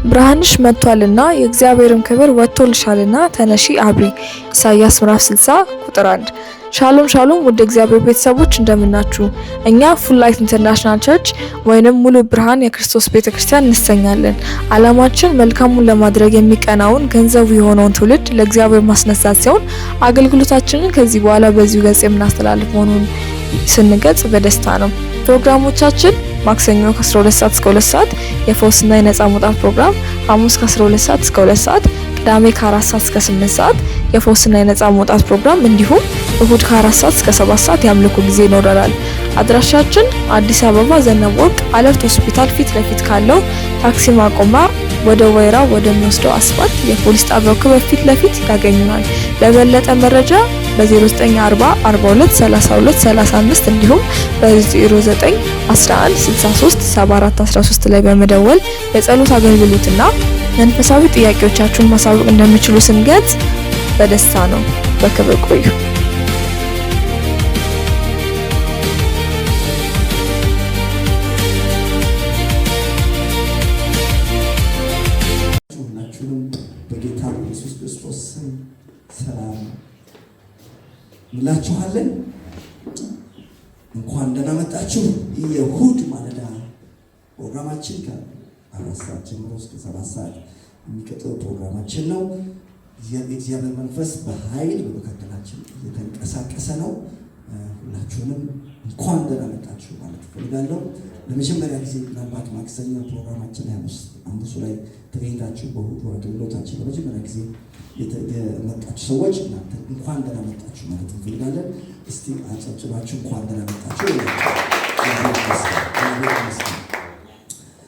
ብርሃንሽ መጥቷልና የእግዚአብሔርም ክብር ወጥቶልሻልና ተነሺ አብሪ። ኢሳይያስ ምዕራፍ 60 ቁጥር 1። ሻሎም ሻሎም ውድ እግዚአብሔር ቤተሰቦች እንደምናችሁ። እኛ ፉል ላይት ኢንተርናሽናል ቸርች ወይንም ሙሉ ብርሃን የክርስቶስ ቤተክርስቲያን እንሰኛለን። ዓላማችን መልካሙን ለማድረግ የሚቀናውን ገንዘቡ የሆነውን ትውልድ ለእግዚአብሔር ማስነሳት ሲሆን አገልግሎታችንን ከዚህ በኋላ በዚሁ ገጽ የምናስተላልፍ መሆኑን ስንገልጽ በደስታ ነው። ፕሮግራሞቻችን ማክሰኞ ከ12 ሰዓት እስከ 2 ሰዓት የፈውስና የነጻ መውጣት ፕሮግራም፣ ሐሙስ ከ12 ሰዓት እስከ 2 ሰዓት፣ ቅዳሜ ከ4 ሰዓት እስከ 8 ሰዓት የፈውስና የነጻ መውጣት ፕሮግራም እንዲሁም እሁድ ከ4 ሰዓት እስከ 7 ሰዓት የአምልኮ ጊዜ ይኖረናል። አድራሻችን አዲስ አበባ ዘነበ ወርቅ አለርት ሆስፒታል ፊት ለፊት ካለው ታክሲ ማቆማ ወደ ወይራ ወደሚወስደው አስፋልት የፖሊስ ጣቢያው ክበብ ፊት ለፊት ያገኙናል። ለበለጠ መረጃ በ0940 42 32 35 እንዲሁም በ0911 63 74 13 ላይ በመደወል የጸሎት አገልግሎትና መንፈሳዊ ጥያቄዎቻችሁን ማሳወቅ እንደምትችሉ ስንገልጽ በደስታ ነው። በክብር ቆዩ። በጌታ ኢየሱስ ክርስቶስ ሰላም እንላችኋለን። እንኳን ደህና መጣችሁ። የእሁድ ማለዳ ፕሮግራማችን ከ4 ሰዓት ጀምሮ እስከ 7 ሰዓት የሚቀጥለው ፕሮግራማችን ነው። የእግዚአብሔር መንፈስ በኃይል በመካከላችን እየተንቀሳቀሰ ነው። ሁላችሁንም እንኳን ደህና መጣችሁ ማለት እፈልጋለሁ። ለመጀመሪያ ጊዜ ምናልባት ማክሰኞ ፕሮግራማችን ሐሙስ ላይ ተገኝታችሁ በእሁዱ አገልግሎታችን ለመጀመሪያ ጊዜ የመጣችሁ ሰዎች እናንተ እንኳን ደህና መጣችሁ ማለት እንፈልጋለን። እስቲ አጨብጭባችሁ እንኳን ደህና መጣችሁ።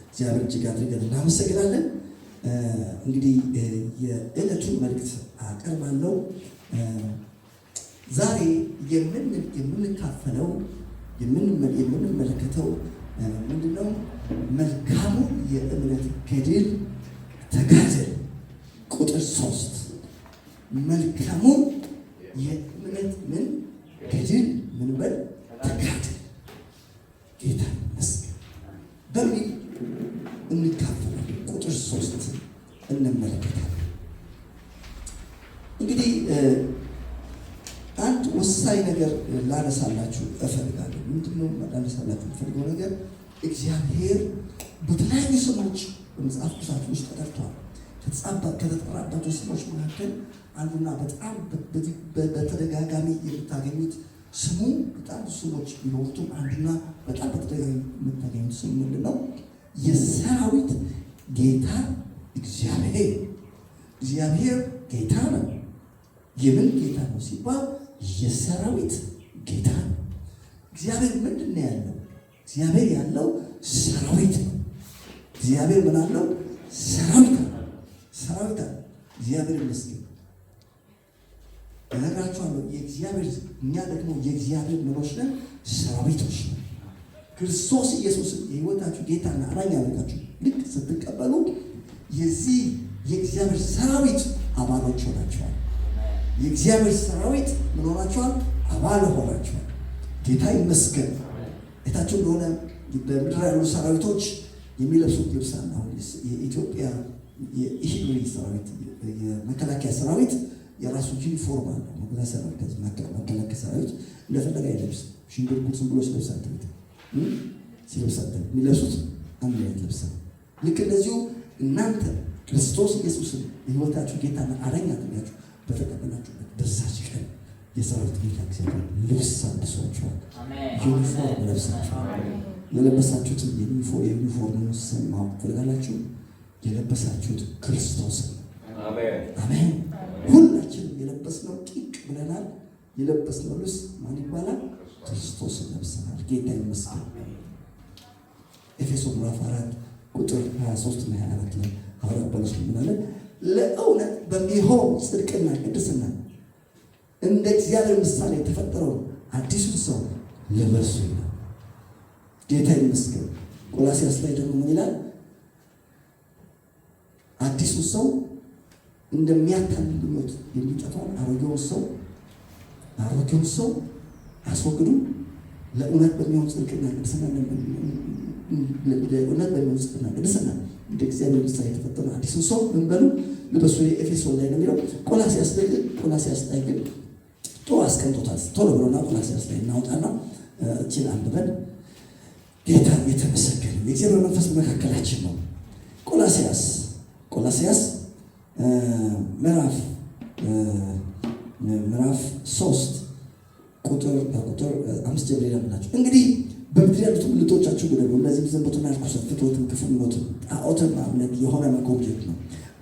እግዚአብሔር እጅግ አድርገን እናመሰግናለን። እንግዲህ የዕለቱን መልእክት አቀርባለሁ። ዛሬ የምንካፈለው የምንመለከተው ምንድነው? መልካሙ የእምነት ገድል ተጋደል። ቁጥር 3 መልካሙ የእምነት ገድል ምን በል ተጋደል። ጌታ ይመስገን በሚል እንካፈላለን። ቁጥር 3 እንመለከታለን። እንግዲህ አንድ ወሳኝ ነገር ላነሳላችሁ እፈልጋለሁ። ምንድነው ላነሳላችሁ የምፈልገው ነገር? እግዚአብሔር በተለያዩ ስሞች በመጽሐፍ ቅዱሳችን ውስጥ ተጠርቷል። ከተጠራባቸው ስሞች መካከል አንዱና በጣም በተደጋጋሚ የምታገኙት ስሙ በጣም ስሞች ቢኖሩትም አንዱና በጣም በተደጋጋሚ የምታገኙት ስሙ ምንድነው? የሰራዊት ጌታ እግዚአብሔር። እግዚአብሔር ጌታ ነው። የምን ጌታ ነው ሲባል የሰራዊት ጌታ ነው። እግዚአብሔር ምንድን ነው ያለው? እግዚአብሔር ያለው ሰራዊት ነው። እግዚአብሔር ምን አለው? ሰራዊት ነው። ሰራዊት ነው። እግዚአብሔር ይመስገን። እነግራችኋለሁ የእግዚአብሔር እኛ ደግሞ የእግዚአብሔር ምኖች ነን፣ ሰራዊቶች ነን። ክርስቶስ ኢየሱስን የሕይወታችሁ ጌታና አዳኝ አድርጋችሁ ልክ ስትቀበሉ የዚህ የእግዚአብሔር ሰራዊት አባሎች ሆናችኋል። የእግዚአብሔር ሰራዊት ምን ሆናችኋል? አባል ሆናችኋል። ጌታ ይመስገን። እታችሁ እንደሆነ በምድር ያሉ ሰራዊቶች የሚለብሱት ልብስ አለ። አሁን የኢትዮጵያ የኢሂድሪ ሰራዊት የመከላከያ ሰራዊት የራሱ ዩኒፎርም አለ። መከላከያ ሰራዊት እንደፈለገ አይለብስ። ሽንጉርጉር ዝም ብሎ ሲለብሳት ሲለብሳት የሚለብሱት አንድ አይነት ልብስ ነው። ልክ እንደዚሁ እናንተ ክርስቶስ ኢየሱስን የሕይወታችሁ ጌታና አዳኝ አድርጋችሁ በተቀበላችሁበት በዛች ቀን የሰራዊት ጌታ እግዚአብሔር ልብስ አልብሷችኋል። ዩኒፎርም ለብሳችኋል። የለበሳችሁትን የዩኒፎርም ስም ማወቅ ትፈልጋላችሁ? የለበሳችሁት ክርስቶስ ነው። አሜን። ሁላችንም የለበስነው ቂቅ ብለናል። የለበስነው ልብስ ማን ይባላል? ክርስቶስን ለብሰናል። ጌታ ይመስገን። ኤፌሶን ምዕራፍ 4 ቁጥር 23 እና 24 ላይ ሐዋርያው ጳውሎስ ምን አለ? ለእውነት በሚሆን ጽድቅና ቅድስና እንደ እግዚአብሔር ምሳሌ የተፈጠረው አዲሱን ሰው ልበሱ ይላል። ጌታ ይመስገን። ቆላስይስ ላይ ደግሞ ምን ይላል? አዲሱ ሰው እንደሚያታልል ምኞት የሚጠፋውን አሮጌውን ሰው አስወግዱ፣ ለእውነት በሚሆን ጽድቅና ቅድስና እንደ እግዚአብሔር ምሳሌ የተፈጠሩ አዲሱን ሰው ምን በሉ ልበሱ። ኤፌሶን ላይ ነው የሚለው። ቆላስይስ ላይ ግን ጥሩ አስቀምጦታል። ቶሎ ብሎና ቆላስይስ ላይ እናውጣና እቺን አንብበን ጌታ የተመሰገነ የእግዚአብሔር መንፈስ በመካከላችን ነው። ቆላስይስ ምዕራፍ 3 ቁጥር 5 ጀምሮ ይላልናችሁ። እንግዲህ በምድር ያሉት ብልቶቻችሁ ጉደሉ፣ እነዚህም ዝሙትና ርኩሰት፣ ፍትወትም፣ ክፉ ምኞትም፣ ጣዖትን ማምለክ የሆነ መጎብኘት ነው።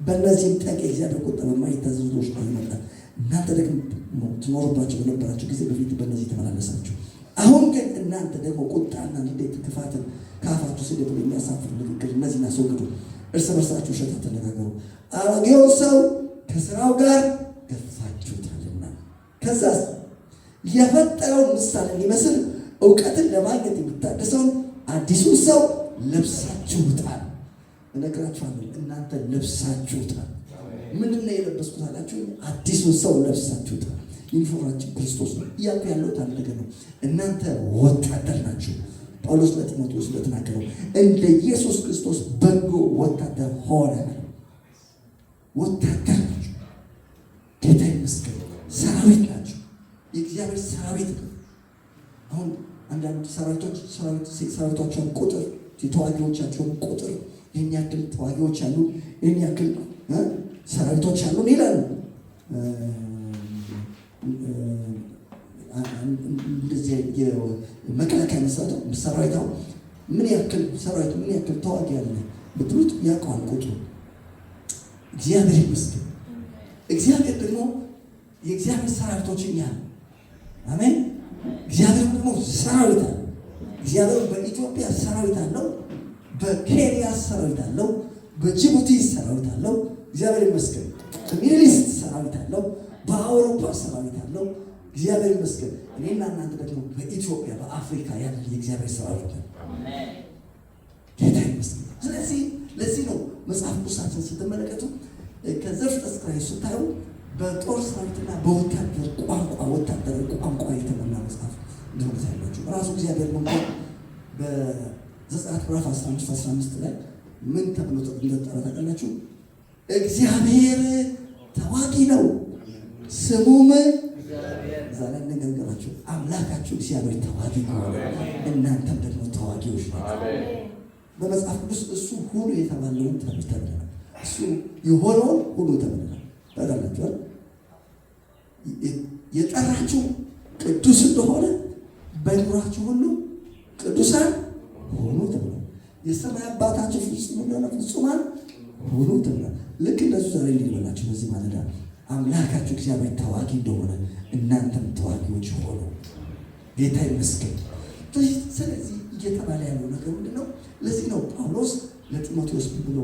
በእነዚህም ጠቅ የእግዚአብሔር ቁጣ በማይታዘዙ ሰዎች ላይ ይመጣል። እናንተ ደግሞ ትኖሩባቸው በነበራችሁ ጊዜ በፊት በእነዚህ ተመላለሳችሁ። አሁን ግን እናንተ ደግሞ ቁጣና ንዴት፣ ክፋትን ከአፋችሁ ስደት የሚያሳፍር ንግግር እነዚህን አስወግዱ። እርስ በርሳችሁ ውሸት አትነጋገሩ፣ አሮጌውን ሰው ከስራው ጋር ገፋችሁታልና ከዛስ የፈጠረውን ምሳሌ ሊመስል እውቀትን ለማግኘት የሚታደሰውን አዲሱን ሰው ለብሳችሁታል። እነግራችኋለሁ፣ እናንተ ለብሳችሁታል። ምንድን ነው የለበስኩት አላችሁ? አዲሱን ሰው ለብሳችሁታል። ዩኒፎርማችን ክርስቶስ ነው እያልኩ ያለሁት አንድ ነገር ነው። እናንተ ወታደር ናችሁ። ጳውሎስ ለጢሞቴዎስ እንደተናገረው እንደ ኢየሱስ ክርስቶስ በጎ ወታደር ሆነ። ወታደር ናችሁ። ጌታ ይመስገን። ሰራዊት ናችሁ። የእግዚአብሔር ሰራዊት ነው። አሁን አንዳንድ ሰራዊቶቻቸውን ቁጥር የተዋጊዎቻቸውን ቁጥር ይህን ያክል ተዋጊዎች አሉ፣ ይህን ያክል ሰራዊቶች አሉ ይላሉ። እንደዚህ የመከላከያ ሰራዊት ምን ያክል ሰራዊት ምን ያክል ተዋጊ አለ ብትሉት ያውቀዋል ቁጥሩ። እግዚአብሔር ይመስገን። እግዚአብሔር ደግሞ የእግዚአብሔር ሰራዊቶች እኛ ነው። አሜን። እግዚአብሔር ደግሞ ሰራዊት አለ። እግዚአብሔር በኢትዮጵያ ሰራዊት አለው፣ በኬንያ ሰራዊት አለው፣ በጅቡቲ ሰራዊት አለው። እግዚአብሔር ይመስገን። በሚድል ኢስት ሰራዊት አለው፣ በአውሮፓ ሰራዊት አለው። እግዚአብሔር ይመስገን። እኔና እናንተ ደግሞ በኢትዮጵያ በአፍሪካ ያለ የእግዚአብሔር ሰራዊት ነው። ጌታ ይመስገን። ስለዚህ ለዚህ ነው መጽሐፍ ቅዱሳችን ስትመለከቱ ከዘፍጥረት እስከ ራዕይ ስታዩ በጦር ሰራዊትና በወታደር ቋንቋ የተሞላ መጽሐፍ እንደሆነ ታያላችሁ። ራሱ እግዚአብሔር እንኳን በዘጸአት ምዕራፍ 15 ላይ ምን ተብሎ እንደተጠራ ታውቃላችሁ? እግዚአብሔር ተዋጊ ነው፣ ስሙም ዛሬ ነገራችሁ አምላካችሁ እግዚአብሔር ተዋጊ ነው። እናንተም ደግሞ ተዋጊዎች ናችሁ። በመጽሐፍ ቅዱስ እሱ ሁሉ የተባለውን ተብተናል። እሱ የሆነውን ሁሉ ተብለናል። ታውቃላችኋል። የጠራችሁ ቅዱስ እንደሆነ በኑራችሁ ሁሉ ቅዱሳን ሆኑ ተብሏል። የሰማይ አባታችሁ ፍጹም እንደሆነ ፍጹማን ሆኑ ተብሏል። ልክ እንደሱ ዛሬ እንዲበላችሁ በዚህ ማለዳ አምላካችሁ እግዚአብሔር ተዋጊ እንደሆነ እናንተም ተዋጊዎች ሆኑ። ጌታ ይመስገን። ስለዚህ እየተባለ ያለው ነገር ምንድን ነው? ለዚህ ነው ጳውሎስ ለጢሞቴዎስ ብሎ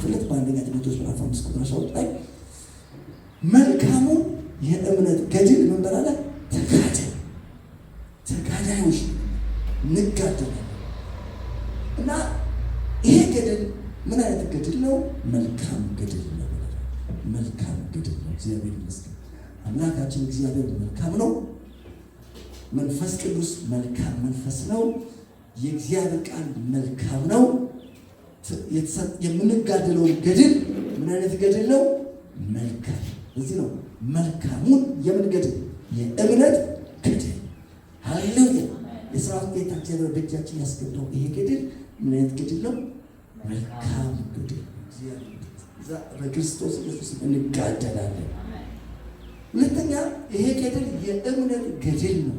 ፍለት በአንደኛ ጢሞቴዎስ ምዕራፍ 5 ቁጥር 12 ላይ መልካሙ የእምነት ገድል ምን በላለ? ተጋዳዮች እንጋደላለን። እና ይሄ ገድል ምን አይነት ገድል ነው? መልካም ገድል ነው። መልካም ገድል ነው። እግዚአብሔር ይመስገን። አምላካችን እግዚአብሔር መልካም ነው። መንፈስ ቅዱስ መልካም መንፈስ ነው። የእግዚአብሔር ቃል መልካም ነው። የምንጋደለውን ገድል ምን አይነት ገድል ነው? መልካም። እዚህ ነው መልካሙን የምን ገድል? የእምነት ገድል። ሃሌሉያ! የሰራዊት ጌታ እግዚአብሔር በእጃችን ያስገባው ይሄ ገድል ምን አይነት ገድል ነው? መልካም ገድል። በክርስቶስ ኢየሱስ እንጋደላለን። ሁለተኛ ይሄ ገድል የእምነት ገድል ነው።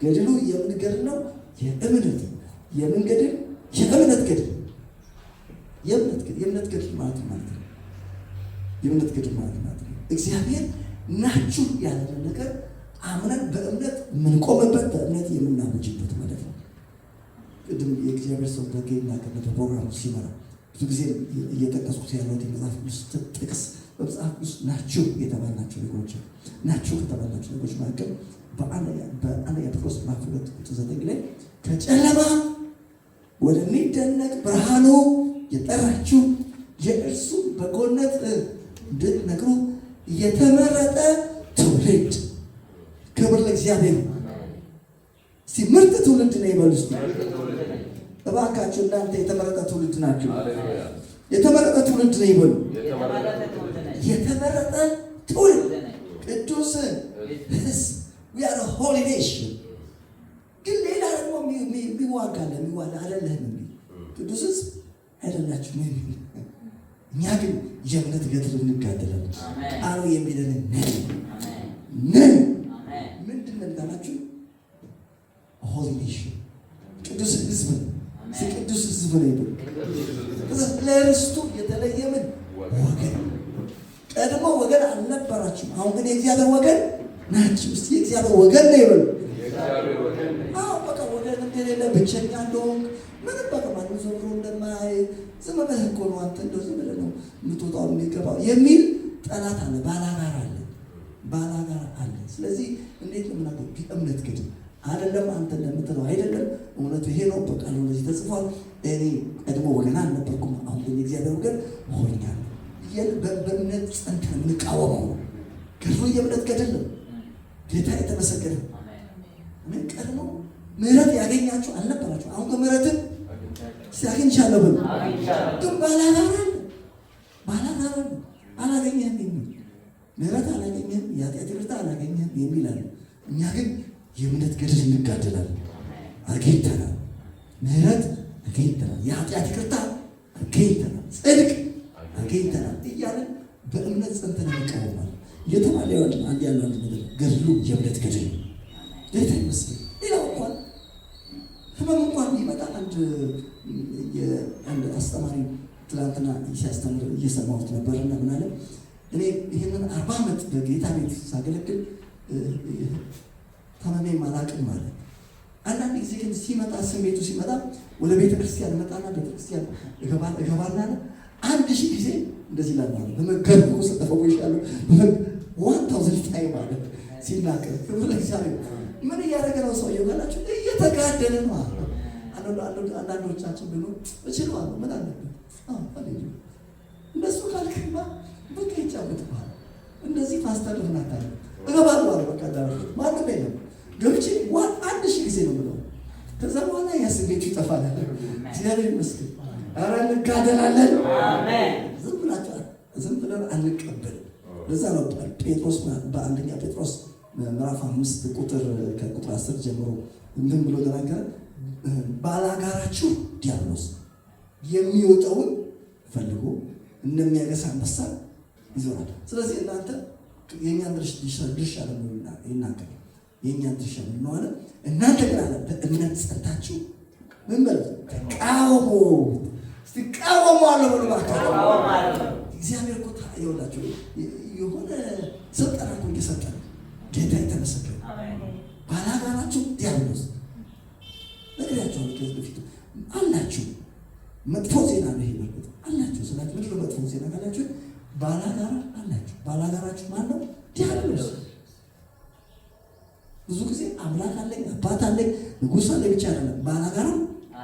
ገድሉ የምን ገድል ነው? የእምነት። የምን ገድል? የእምነት ገድል። የእምነት ገድል ማለት ነው። የእምነት ገድል ማለት ነው እግዚአብሔር ናችሁ ያለን ነገር አምነን በእምነት የምንቆምበት፣ በእምነት የምናመጅበት ማለት ነው። ቅድም የእግዚአብሔር ሰው በጌና ከበተ ፕሮግራም ሲመራ ብዙ ጊዜ እየጠቀስኩት ያለሁት የመጽሐፍ ቅዱስ ጥቅስ በመጽሐፍ ቅዱስ ናችሁ የተባልናቸው ነገሮች ናችሁ ከተባልናቸው ነገሮች መካከል በአንደኛ ጴጥሮስ ምዕራፍ 2 ቁጥር 9 ላይ ከጨለማ ወደሚደነቅ ብርሃኑ የጠራችሁ የእርሱ በጎነት እንድትነግሩ የተመረጠ ትውልድ። ክብር ለእግዚአብሔር። እስቲ ምርጥ ትውልድ ነው ይበሉ። እባካችሁ እናንተ የተመረጠ ትውልድ ናችሁ። የተመረጠ ትውልድ ነው ይበሉ። የተመረጠ ትውልድ ቅዱስ ሕዝብ we are a holy nation። ግን ሌላ ደግሞ የሚዋጋለ አይደለህም የሚል ቅዱስ ሕዝብ አይደላችሁም የሚል እኛ ግን የእምነት ገድል እንጋደላለን። ቃሉ የሚለንን ነን ምንድን ነን ካላችሁ ሆሊ ኔሽን ቅዱስ ሕዝብ ቅዱስ ሕዝብ ነው ይበሉ። ለርስቱ የተለየ ምን ወገን ቀድሞ ወገን አልነበራችሁም፣ አሁን ግን የእግዚአብሔር ወገን ናችሁ። እስቲ የእግዚአብሔር ወገን ነው ይበሉ። በቃ ወገን እንደሌለ ብቸኛ እንደሆንክ ምንም በቃ ማንም ሰው እንደማይ ዝም ብለህ እኮ ነው አንተ እንደው ዝም ብለህ ነው የምትወጣው የሚገባው የሚል ጠላት አለ፣ ባላጋራ አለ። ስለዚህ እንዴት ነው ምናምን እምነት ገድል አይደለም። አንተ እንደምትለው አይደለም፣ እውነቱ ይሄ ነው። በቃ ነው እንደዚህ ተጽፏል። እኔ ቀድሞ ወገን አልነበርኩም፣ አሁን ግን የእግዚአብሔር ወገን ሆኛለሁ። በእምነት ጸንተን እንቃወመው ነው። ገድሉ የእምነት ገድል ነው። ጌታ የተመሰገነ ምን ቀድሞ ምህረት ያገኛችሁ አልነበራችሁ፣ አሁን ከምሕረትን ሲያገኝቻለሁ ብሎ ግን ባላጋራ አላገኘህም የሚል ምህረት አላገኘህም፣ የኃጢአት ይቅርታ አላገኘህም የሚል አለ። እኛ ግን የእምነት ገድል እንጋደላለን። አግኝተናል፣ ምህረት አግኝተናል፣ የኃጢአት ይቅርታ አግኝተናል፣ ጽድቅ አግኝተናል እያለን በእምነት ጸንተን እንቃወማለን። እየተባለ አንድ ያለው አንድ ነገር ገድሉ የእምነት ገድል ነው። ጌታ ይመስገን። ሌላው እንኳን ህመም እንኳን ቢመጣ አንድ አስተማሪ ትላንትና ሲያስተምር እየሰማሁት ነበርና ምን አለ፣ እኔ ይህንን 40 ዓመት በጌታ ቤት ሳገለግል ታመሜ አላውቅም ማለት። አንዳንድ ጊዜ ግን ሲመጣ ስሜቱ ሲመጣ ወደ ቤተክርስቲያን መጣና ቤተክርስቲያን እገባና 1000 ጊዜ እንደዚህ ላልማለ በመገርኩ ተፈወሻለሁ 1000 ታይም ማለት ሲናገር ክብር ለእግዚአብሔር። ምን እያደረገ ነው ሰውየው ካላችሁ እየተጋደለ ነው። አንዳንዶቻችን ብሎ እችለዋለሁ ምን አለበት እንደሱ ካልክማ በቃ ይጫወትብሃል። እንደዚህ ፓስተር ልናታለ እገባለሁ አለ። በቃ ማንም የለም ገብቼ 1000 ጊዜ ነው ብለው ከዛ በኋላ ያ ስሜቱ ይጠፋል። እግዚአብሔር ይመስገን። ኧረ እንጋደላለን። ዝም ብለን አንቀበልም። ለዛ ነው ጴጥሮስ በአንደኛ ጴጥሮስ ምዕራፍ 5 ከቁጥር 10 ጀምሮ ምን ብሎ ተናገረ? ባላጋራችሁ ዲያብሎስ የሚወጣውን ፈልጎ እንደሚያገሳ አንበሳ ይዞራል። ስለዚህ እናንተ የእኛን ድርሻ ነው ይናገር፣ የእኛን ድርሻ ነው አለ። እናንተ ግን አለ በእምነት ጸንታችሁ ምን በሉ ተቃወሙ። ስትቃወሙ አለ ብሎ ማለት እግዚአብሔር እኮ ይኸውላችሁ የሆነ ስልጠና እኮ እየሰጠን ጌታ የተመሰገነ። ባላጋራችሁ ዲያብሎስ ነግሬያችኋለሁ ከዚህ በፊት አላችሁ። መጥፎ ዜና ነው ይሄ ማለት አላችሁ። ስለዚህ ምንድን ነው መጥፎ ዜና ካላችሁ ባላጋራ አላችሁ። ባላጋራችሁ ማን ነው? ዲያብሎስ። ብዙ ጊዜ አምላክ አለኝ አባት አለኝ ንጉሥ አለኝ ብቻ አይደለም፣ ባላጋራ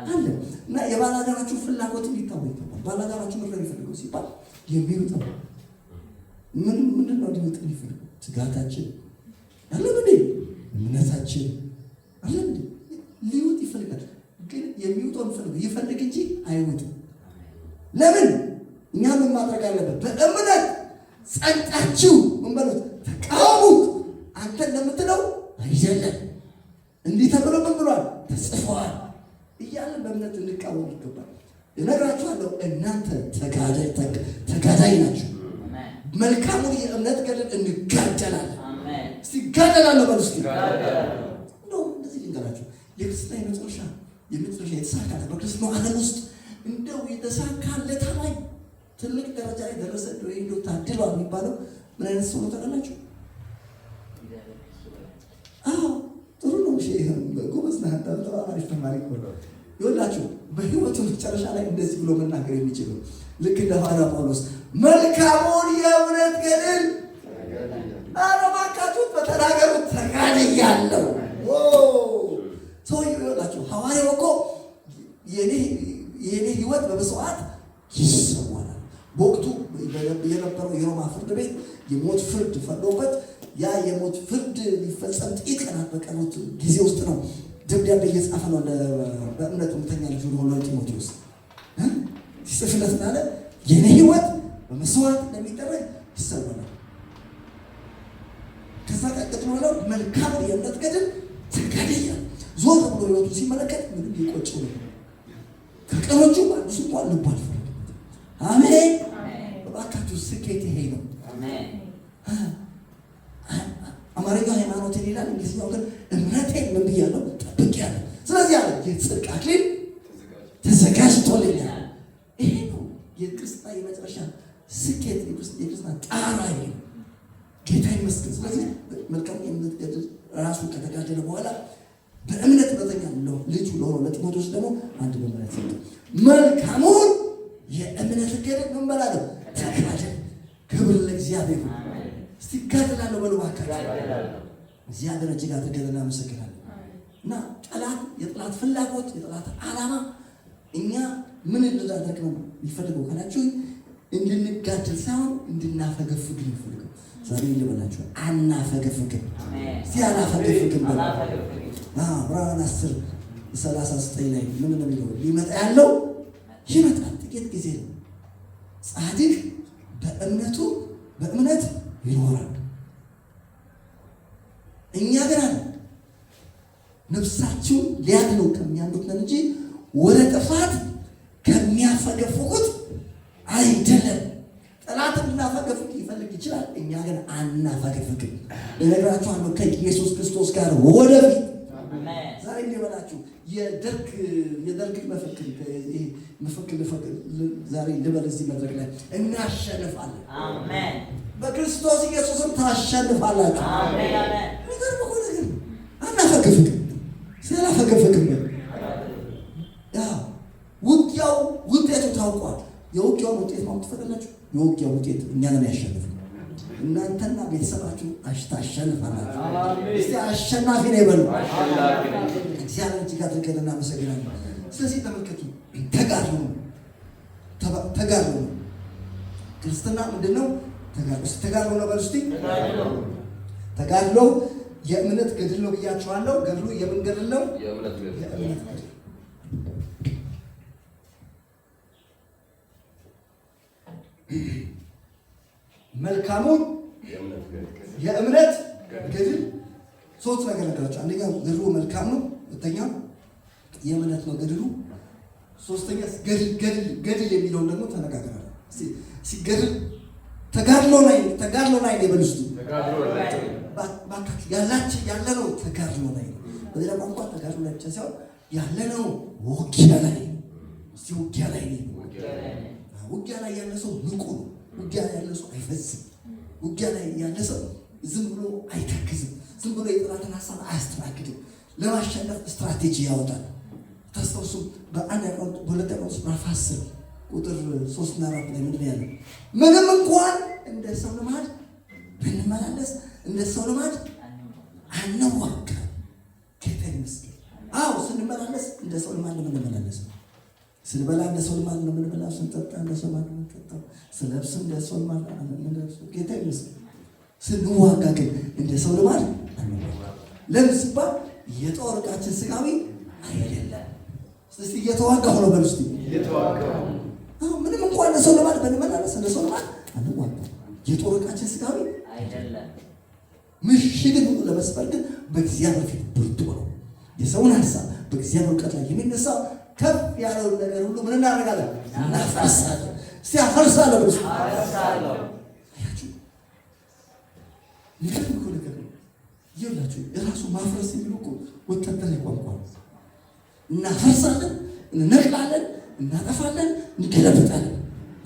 አለ እና የባላጋራችሁ ፍላጎትም ይታወቅ ይገባል። ባላጋራችሁ ምንድን ነው የሚፈልገው ሲባል የሚወጣው ምንድን ነው ሊወጣ የሚፈልገው? ስጋታችን አለ እንዴ? እምነታችን አለ እንዴ? ሊወጥ ይፈልጋል። ግን የሚወጣው ይፈልግ እንጂ አይወጥም። ለምን? እኛ ምን ማድረግ አለበት? በእምነት ጸንታችሁ ምን በሉት ተቃወሙት። አንተ እንደምትለው አይደለም እንዲህ ተብሎ ምን ብሏል ተጽፏል እያለን በእምነት እንቃወም ይገባል። እነግራችኋለሁ እናንተ ተጋዳይ ናችሁ። መልካሙን የእምነት ገድል እንጋደላለን። እስቲ ጋደላለሁ በሉ እስቲ እንደው እንደዚህ ልንገራችሁ የክርስትና የመጨረሻ የተሳካለት በክርስትና ዓለም ውስጥ እንደው የተሳካለት አማኝ ትልቅ ደረጃ ላይ ደረሰ እንደው ታድሏል የሚባለው ምን አይነት ሰው ነው ታውቃላችሁ? አዎ ጥሩ ነው። እሺ ጎበዝ ነህ አንተ አሪፍ ተማሪ እኮ ነው። ይኸውላችሁ በሕይወቱ መጨረሻ ላይ እንደዚህ ብሎ መናገር የሚችለው ልክ እንደ ሐዋርያ ጳውሎስ መልካሙን የእምነት ገድል አረባካችሁት በተናገሩት ተጋድያለሁ። ሰውዬው ይኸውላችሁ ሐዋርያው እኮ የኔ ሕይወት በመስዋዕት ይሰዋል። በወቅቱ የነበረው የሮማ ፍርድ ቤት የሞት ፍርድ ፈርዶበት ያ የሞት ፍርድ ሊፈጸም ጥቂት ቀናት በቀሩት ጊዜ ውስጥ ነው ደብዳቤ እየጻፈ ነው በእምነቱ እውነተኛ ልጁ ሆኖ ጢሞቴዎስ ሲጽፍለት አለ የኔ ህይወት በመስዋዕት እንደሚደረግ ይሰወራል። ከዛ ቀጥሎ ነው መልካም የእምነት ገድል ተጋደየ። ዞር ብሎ ህይወቱ ሲመለከት ምንም ይቆጭው ነው። ከቀኖቹ አንዱ እንኳን ልቡ አልፈረደበት። አሜን። በባካችሁ ስኬት ይሄ ነው። አማርኛው ሃይማኖትን ይላል፣ እንግሊዝኛው ግን እምነቴን ምን ብያለሁ? ጠብቄያለሁ። ስለዚህ አለ የጽድቅ አክሊል ተዘጋጅቶልኛል። ይሄ ነው የክርስትና የመጨረሻ ስኬት፣ የክርስትና ጣራ ይሄ ነው። ጌታ ይመስገን። ስለዚህ መልካም የእምነት ገድል ራሱ ከተጋደለ በኋላ በእምነት እውነተኛ ነው ልጁ ለሆነው ለጢሞቴዎስ ደግሞ አንድ መመሪያ ሰጠ። መልካሙን የእምነት ገድል ምን በላለው? ተጋደል። ክብር ለእግዚአብሔር ይሁን። እስቲ ጋደላለሁ በሉ እባካችሁ። እግዚአብሔር እጅግ አድርገን እናመሰግናለን። እና የጠላት ፍላጎት የጠላት ዓላማ እኛ ምን እንድናደርግ ነው የሚፈልገው ካላችሁ እንድንጋደል ሳይሆን እንድናፈገፍግ ነው የሚፈልገው። ዛሬ ልበላችሁ አናፈገፍግም። እስቲ አናፈገፍግም በሉ። ዕብራውያን 10:39 ላይ ምን ነው የሚለው? ሊመጣ ያለው ይመጣል፣ ጥቂት ጊዜ ነው። ጻድቅ በእምነት ይኖራል። እኛ ግን ነፍሳችሁን ሊያድነው ከሚያምኑት ነው እንጂ ወደ ጥፋት ከሚያፈገፍጉት አይደለም። ጠላት እንድናፈገፍግ ይፈልግ ይችላል። እኛ ግን አናፈገፍግም። እነግራችኋለሁ ከኢየሱስ ክርስቶስ ጋር ወደፊት ዛሬ እንደበላችሁ የደርግ መፈክር ዛሬ ልበል እዚህ መድረክ ላይ እናሸንፋለን። አሜን። በክርስቶስ ኢየሱስም ታሸንፋላችሁ። አሜን አሜን። ነገር በሆነ ግን አናፈገፍግም። ስላላፈገፍግም ያው ውጊያው ውጤቱ ታውቋል። የውጊያው ውጤት ማወቅ ትፈልጋላችሁ? የውጊያው ውጤት እኛ ነን ያሸንፍ። እናንተና ቤተሰባችሁ ታሸንፋላችሁ። እስቲ አሸናፊ ነው ይበሉ። እግዚአብሔር እጅግ አድርገን እናመሰግናለን። ስለዚህ ተመልከቱ፣ ተጋድሎ ነው። ክርስትና ምንድን ነው? ተጋድሎ ነው። በሉ እስቲ ተጋድሎ የእምነት ገድል ነው ብያችኋለሁ። ገድሉ የምን ገድል ነው? የእምነት ገድል። መልካሙን የእምነት ገድል ሶስት ነገር ነገራቸው። አንደኛ ገድሉ መልካም ነው። ሁለተኛ የእምነት ነው ገድሉ። ሶስተኛ ገድል የሚለውን ደግሞ ተነጋግረናል። ሲገድል ተጋድሎ ላይ ነው በሉ እስቲ ባካችሁ ያለነው ተጋድሎ ላይ ነው። በሌላ ቋንቋ ተጋድሎ ላይ ብቻ ሳይሆን ያለነው ውጊያ ላይ ነው። እስቲ ውጊያ ላይ ነው። ውጊያ ላይ ያለ ሰው ንቁ ነው። ውጊያ ላይ ያለ ሰው አይፈዝም። ውጊያ ላይ ያለ ሰው ዝም ብሎ አይተክዝም። ዝም ብሎ የጠላትን ሀሳብ አያስተናግድም። ለማሸነፍ ስትራቴጂ ያወጣል። ታስታውሱ በሁለተኛ ቆሮንቶስ ምዕራፍ 10 ቁጥር 3 እና 4 ላይ ምንድን ያለው? ምንም እንኳን እንደ ሰው ልማድ ብንመላለስ እንደ ሰው ልማድ አንዋጋም። ጌታ ይመስገን። አዎ ስንመላለስ እንደ ሰው ልማድ ነው የምንመላለሰው። ስንበላ እንደ ሰው ልማድ ነው የምንበላው። ስንጠጣ እንደ ሰው ልማድ ነው የምንጠጣው። ስንለብስ እንደ ሰው ልማድ ነው የምንለብሰው። ጌታ ይመስገን። ስንዋጋ ግን እንደ ሰው ልማድ አንዋጋም። ለምን ሲባል የጦር ዕቃችን ስጋዊ አይደለም። እስቲ እየተዋጋሁ ነው በሉ እስቲ እየተዋጋሁ። ምንም እንኳን እንደ ሰው ልማድ ብንመላለስ እንደ ሰው ልማድ አንዋጋም። የጦር ዕቃችን ስጋዊ አይደለም። ምሽግን ሁሉ ለመስበር ግን በእግዚአብሔር ፊት ብርቱ ነው። የሰውን ሀሳብ በእግዚአብሔር እውቀት ላይ የሚነሳው ከፍ ያለውን ነገር ሁሉ ምን እናደርጋለን? እናፈርሳለን። እስቲ አፈርሳለሁ ብሎ አፈርሳለሁ። አያችሁ ይሄን እኮ ነገር ነው ይላችሁ። እራሱ ማፍረስ የሚለው እኮ ወታደራዊ ቋንቋ ነው። እናፈርሳለን፣ እንነቅላለን፣ እናጠፋለን፣ እንገለብጣለን።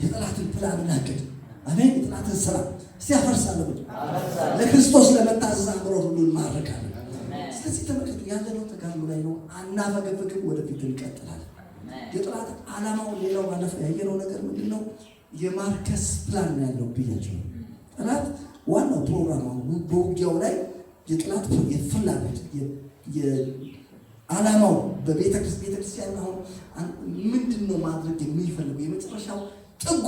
የጠላትን ፕላን እናቅድ። አሜን። የጠላትን ስራ እስቲ አፈርሳለሁ ብሎ ለክርስቶስ ለመታዘዝ አምሮ ሁሉ እንማረካለን። ስለዚህ ተመልከቱ፣ ያለነው ተጋድሎ ላይ ነው። አናፈገፍግም፣ ወደፊት እንቀጥላለን። የጠላት ዓላማው ሌላው ባለፈው ያየነው ነገር ምንድን ነው? የማርከስ ፕላን ነው ያለው ብያቸው። ጠላት ዋናው ፕሮግራም በውጊያው ላይ የጠላት የፍላጎት ዓላማው ቤተክርስቲያን አሁን ምንድን ነው ማድረግ የሚፈልገው? የመጨረሻው ጥጉ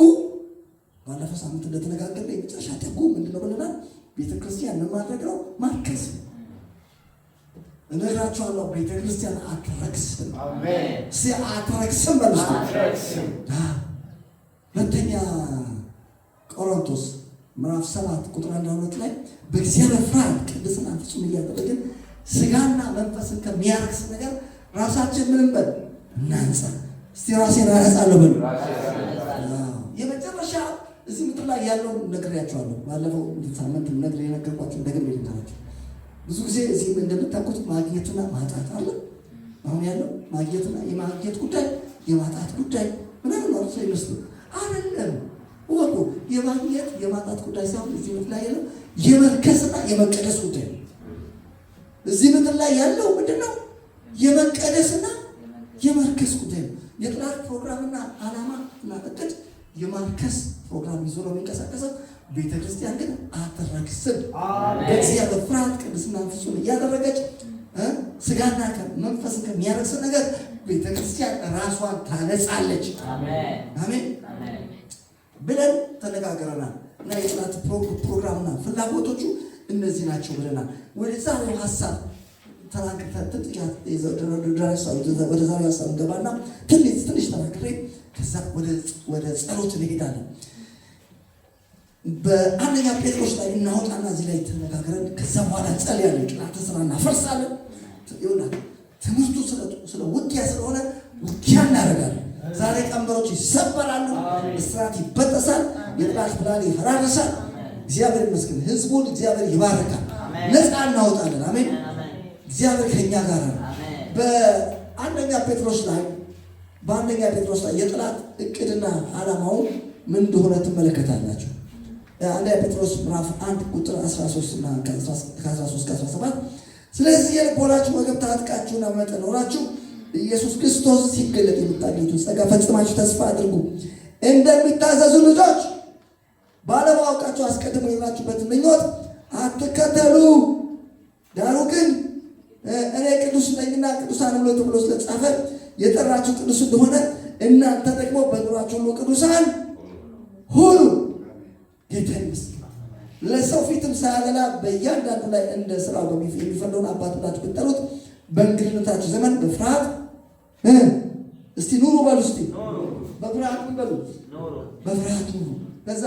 ባለፈው ሳምንት እንደተነጋገርነው የመጨረሻ ጥጉ ምንድን ነው ብለናል? ቤተክርስቲያን ምን ማድረግ ነው? ማርከስ። እነግራችኋለሁ ቤተክርስቲያን አትረክስም። አሜን። አትረክስም በሉ። ሁለተኛ ቆሮንቶስ ምዕራፍ 7 ቁጥር 1-2 ላይ በእግዚአብሔር ፍርሃት ቅድስና ፍጹም እያደረግን ስጋና መንፈስን ከሚያረክስ ነገር ራሳችን ምንም በል እናንጻ። እስቲ ራሴን አነጻለሁ በሉ። የመጨረሻ እዚህ ምድር ላይ ያለው ነግሬያቸዋለሁ። ባለፈው ሳምንት የነገርኳቸው እንደገና ልንገራችሁ። ብዙ ጊዜ እዚህ እንደምታውቁት ማግኘትና ማጣት አለ። አሁን ያለው ማግኘትና የማግኘት ጉዳይ የማጣት ጉዳይ ምናምን ነው ሰው ይመስላል። አይደለም ወቁ የማግኘት የማጣት ጉዳይ ሳይሆን እዚህ ምድር ላይ ያለው የመርከስና የመቀደስ ጉዳይ ነው። እዚህ ምድር ላይ ያለው ምንድነው? የመቀደስና የመርከስ ጉዳይ ነው። የጥላት ፕሮግራምና ዓላማ እና እቅድ የማርከስ ፕሮግራም ይዞ ነው የሚንቀሳቀሰው። ቤተክርስቲያን ግን አትረክስም። በእግዚአብሔር ፍርሃት ቅድስና ፍጹም እያደረገች ስጋና መንፈስ ከሚያረክስ ነገር ቤተክርስቲያን ራሷን ታነጻለች። አሜን ብለን ተነጋግረናል። እና የጥላት ፕሮግራምና ፍላጎቶቹ እነዚህ ናቸው ብለናል። ወደዛሬው ሀሳብ ወደዛሬው ሀሳብ እንገባና ትንሽ ተናግሬ ከዛ ወደ ጸሎት እንሄዳለን። በአንደኛ ጴጥሮስ ላይ እናወጣና እዚህ ላይ ተነጋግረን ከዛ በኋላ እንጸልያለን። ጥላትን ስራ እናፈርሳለን። ይኸውልህ ትምህርቱ ስለ ውጊያ ስለሆነ ውጊያ እናደርጋለን። ዛሬ ቀንበሮች ይሰበራሉ፣ እስራት ይበጠሳል፣ የጥላት ፕላን ይፈራረሳል። እግዚአብሔር ይመስገን። ህዝቡን እግዚአብሔር ይባርካል፣ ነፃ እናወጣለን። አሜን። እግዚአብሔር ከኛ ጋር ነው። በአንደኛ ጴጥሮስ ላይ የጥላት እቅድና ዓላማው ምን እንደሆነ ትመለከታላችሁ። አንደኛ ጴጥሮስ ምዕራፍ 1 ቁጥር 13 እና ከ13-17 ስለዚህ የልቦናችሁ ወገብ ታጥቃችሁና እምነት ኖራችሁ ኢየሱስ ክርስቶስ ሲገለጥ የምታገኙትን ጸጋ ፈጽማችሁ ተስፋ አድርጉ። እንደሚታዘዙ ልጆች ባለማወቃችሁ አስቀድሞ የሆናችሁበትን ምኞት አትከተሉ። ዳሩ ግን እኔ ቅዱስ ነኝና ቅዱሳን ብሎ ተብሎ ስለተጻፈ የጠራችሁ ቅዱስ እንደሆነ እናንተ ደግሞ በኑሯችሁ ሁሉ ቅዱሳን ሁኑ። ጌታ ይመስገን። ለሰው ፊትም ሳያደላ በእያንዳንዱ ላይ እንደ ስራው የሚፈርደውን አባት ብላችሁ ብትጠሩት በእንግድነታችሁ ዘመን በፍርሃት እስቲ ኑሩ በሉ። እስቲ በፍርሃት በሉ፣ በፍርሃት ኑሩ። ከዛ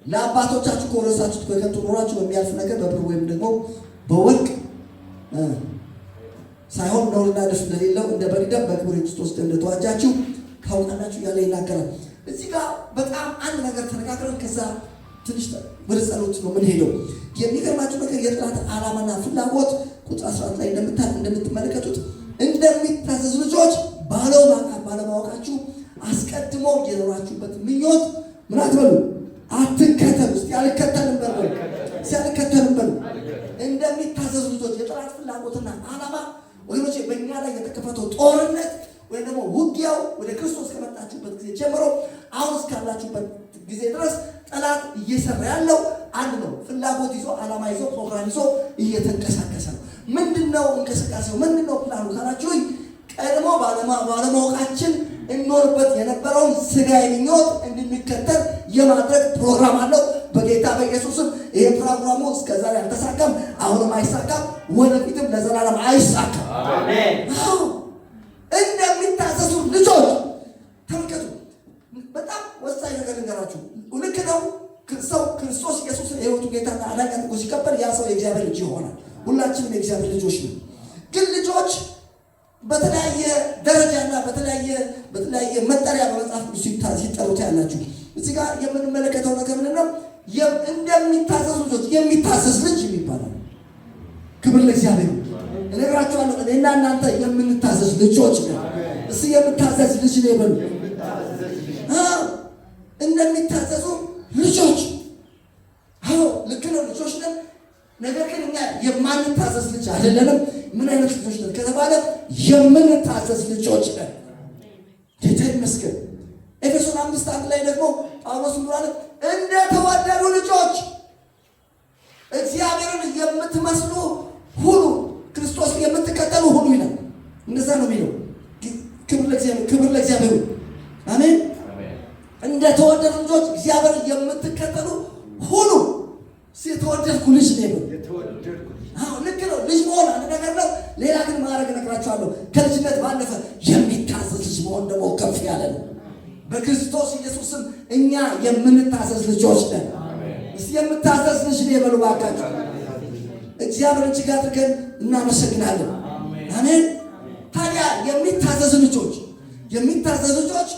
ለአባቶቻችሁ ከወረሳችሁት በከንቱ ኑሯችሁ በሚያልፍ ነገር በብር ወይም ደግሞ በወርቅ ሳይሆን ነውርና እድፍ እንደሌለው እንደ በግ ደም በክብር ክርስቶስ ደም እንደተዋጃችሁ ታውቃላችሁ ያለ ይናገራል። እዚህ ጋር በጣም አንድ ነገር ተነጋግረን ከዛ ትንሽ ወደ ጸሎት ነው የምንሄደው። የሚገርማችሁ ነገር የጥላት ዓላማና ፍላጎት ቁጥር 14 ላይ እንደምትመለከቱት እንደሚታዘዙ ልጆች ባለማወቃችሁ አስቀድሞ የኖራችሁበት ምኞት ምን አትበሉ፣ አትከተሉ። እስቲ አልከተልም በሉ፣ እስቲ አልከተልም በሉ። እንደሚታዘዙ ልጆች የጥላት ፍላጎትና ዓላማ ወገኖቼ በእኛ ላይ የተከፈተው ጦርነት ወይም ደግሞ ውጊያው ወደ ክርስቶስ ከመጣችሁበት ጊዜ ጀምሮ አሁን እስካላችሁበት ጊዜ ድረስ ጠላት እየሰራ ያለው አንድ ነው። ፍላጎት ይዞ ዓላማ ይዞ ፕሮግራም ይዞ እየተንቀሳቀሰ ነው። ምንድነው እንቅስቃሴው? ምንድነው ፕላኑ ካላችሁኝ ቀድሞ ባለማወቃችን እንኖርበት የነበረውን ስጋዊ ምኞት እንድንከተል የማድረግ ፕሮግራም አለው። በጌታ በኢየሱስም ይሄ ፕሮግራሙ እስከዛሬ አልተሳካም፣ አሁንም አይሳካም፣ ወደፊትም ለዘላለም አይሳካም። አሜን። እንደሚታዘዙ ልጆች ተመልከቱ። በጣም ወሳኝ ነገር ልንገራችሁ። ልክ ነው። ሰው ክርስቶስ ኢየሱስን የሕይወቱ ጌታና አዳኝ አድርጎ ሲቀበል ያ ሰው የእግዚአብሔር ልጅ ይሆናል። ሁላችንም የእግዚአብሔር ልጆች ነው። ግን ልጆች በተለያየ ደረጃና በተለያየ መጠሪያ በመጽሐፍ ቅዱስ ሲጠሩት ያላችሁ እዚህ ጋር የምንመለከተው ነገር ምንድን ነው? እንደሚታዘዙ ልጆች፣ የሚታዘዝ ልጅ የሚባለው ክብር ለእግዚአብሔር። እነግራችኋለሁ እኔና እናንተ የምንታዘዝ ልጆች ነን። እስኪ የምታዘዝ ልጅ ነው ይበሉ። እንደሚታዘዙ ልጆች። አዎ ልክ ነው፣ ልጆች ነን። ነገር ግን እኛ የማንታዘዝ ልጅ አይደለንም። ምን አይነት ልጆች ነን ከተባለ የምንታዘዝ ልጆች ነን። ጌታ ይመስገን። ኤፌሶን 5:1 ላይ ደግሞ ጳውሎስ ብሏል፣ እንደተወደዱ ልጆች እግዚአብሔርን የምትመስሉ ሁሉ ክርስቶስ የምትከተሉ ሁሉ ይላል። እንደዛ ነው የሚለው። ክብር ለእግዚአብሔር። አሜን። እንደተወደዱ ልጆች እግዚአብሔርን የምትከተሉ ሁሉ የተወደድኩ ልጅ ነው። አዎ ልክ ነው። ልጅ መሆን አንድ ነገር ነው። ሌላ ግን ማድረግ እነግራችኋለሁ። ከልጅነት ባለፈ የሚታዘዝ ልጅ መሆን ደግሞ ከፍ ያለ ነው። በክርስቶስ ኢየሱስም እኛ የምንታዘዝ ልጆች ነን። እስቲ የምታዘዝ ልጅ ነው የበሉ ባካችሁ። እግዚአብሔርን እጅግ አድርገን እናመሰግናለን። አሜን። ታዲያ የሚታዘዙ ልጆች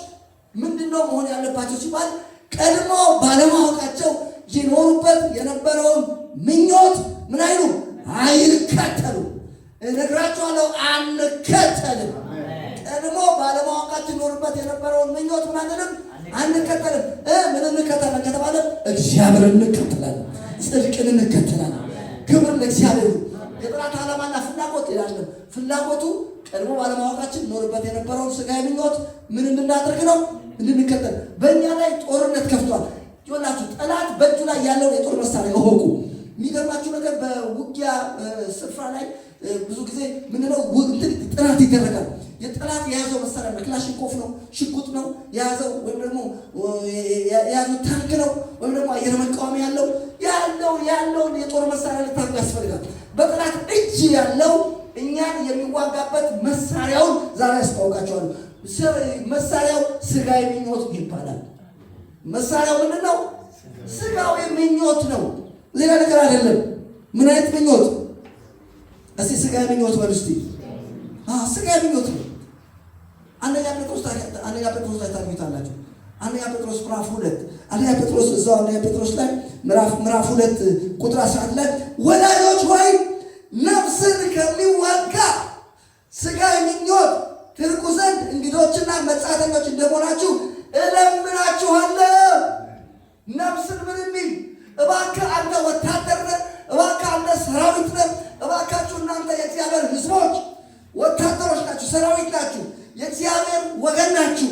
ምንድነው መሆን ያለባቸው ሲባል ቀድሞ ባለማወቃቸው ይኖሩበት የነበረውን ምኞት ምን አይከተሉም። እነግራችኋለሁ፣ አንከተልም። ቀድሞ ባለማወቃችን ይኖሩበት የነበረውን ምኞት ምን አንከተልም። ምን እንከተላለን ከተባለ እግዚአብሔርን እንከተላለን፣ ጽድቅን እንከተላለን። ክብር ለእግዚአብሔር። የጠላት ዓላማና ፍላጎት ይላል። ፍላጎቱ ቀድሞ ባለማወቃችን ይኖርበት የነበረውን ስጋዊ ምኞት ምን እንድናደርግ ነው? እንድንከተል። በእኛ ላይ ጦርነት ከፍቷል። ይኸውላችሁ ጠላት በእጁ ላይ ያለውን የጦር መሳሪያ እወቁ። የሚገርማችሁ ነገር በውጊያ ስፍራ ላይ ብዙ ጊዜ ምንለው ጥናት ይደረጋል። የጠላት የያዘው መሳሪያ ክላሽንኮፍ ነው፣ ሽጉጥ ነው የያዘው፣ ወይም ደግሞ የያዘው ታንክ ነው፣ ወይም ደግሞ አየር መቃወሚያ ያለውን የጦር መሳሪያ ልታውቁ ያስፈልጋል። በጠላት እጅ ያለው እኛን የሚዋጋበት መሳሪያውን ዛሬ ያስታውቃቸዋል። መሳሪያው ስጋዊ ምኞት ይባላል። መሳሪያው ምንድን ነው? ስጋዊ ምኞት ነው፣ ሌላ ነገር አይደለም። ምን አይነት ምኞት? እስቲ ስጋዊ ምኞት በሉ እስቲ። ስጋዊ ምኞት ነው። አንደኛ ጴጥሮስ ላይ ታገኙታላችሁ። አንደኛ ጴጥሮስ ምዕራፍ 2 አንደኛ ጴጥሮስ እዛው አንደኛ ጴጥሮስ ላይ ምዕራፍ 2 ቁጥር 11 ላይ ወላጆች ሆይ ነፍስን ከሚዋጋ ስጋዊ ምኞት ትርቁ ዘንድ እንግዶችና መጻተኞች እንደሆናችሁ እለምናችኋለሁ። ነፍስን ምን የሚል እባክህ አንተ ወታደር ነህ፣ እባክህ አንተ ሰራዊት ነህ፣ እባካችሁ እናንተ የእግዚአብሔር ሕዝቦች ወታደሮች ናችሁ፣ ሰራዊት ናችሁ፣ የእግዚአብሔር ወገን ናችሁ።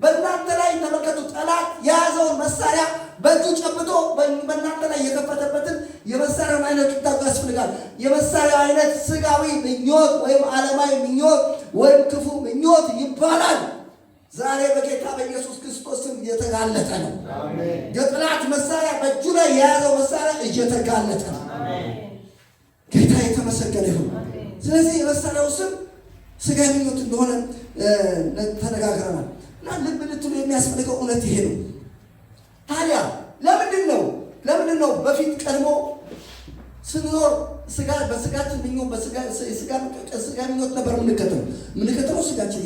በእናንተ ላይ ተመልከቱ። ጠላት የያዘውን መሳሪያ በእጁ ጨብጦ በእናንተ ላይ የከፈተበትን የመሳሪያውን አይነት ልታውቁ ያስፈልጋል። የመሳሪያው አይነት ስጋዊ ምኞት ወይም ዓለማዊ ምኞት ወይም ክፉ ምኞት ይባላል። ዛሬ በጌታ በኢየሱስ ክርስቶስ ስም እየተጋለጠ ነው። የጠላት መሳሪያ በእጁ ላይ የያዘው መሳሪያ እየተጋለጠ ነው። ጌታ የተመሰገነ ይሁን። ስለዚህ የመሳሪያው ስም ስጋዊ ምኞት እንደሆነ ተነጋግረናል እና ልብ ልትሉ የሚያስፈልገው እውነት ይሄ ነው። ታዲያ ለምንድን ነው በፊት ቀድሞ ስንኖር በስጋችን ምኞት ስጋ ምኞት ነበር የምንከተለው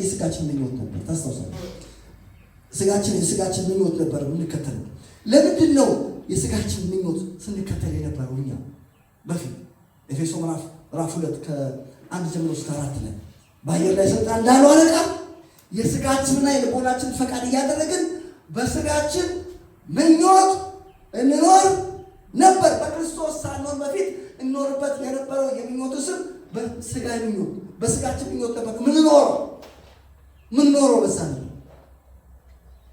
የስጋችን ምኞት ነበር። ታስታውሳለህ? የስጋችን ምኞት ነበር የምንከተለው። ለምንድን ነው የስጋችን ምኞት ስንከተል የነበረው? እኛ በፊት ኤፌሶ ምዕራፍ 2 ከ1 ጀምሮ እስከ 4 ላይ በአየር ላይ ስልጣን እንዳለው አለቃ የስጋችንና የልቦናችን ፈቃድ እያደረግን በስጋችን ምኞት እንኖር ነበር። በክርስቶስ ሳንሆን በፊት እንኖርበት የነበረው የምኞቱ ስም በስጋዊ ምኞት በስጋችን ምኞት ነበር ምንኖረው። በዛ ነው።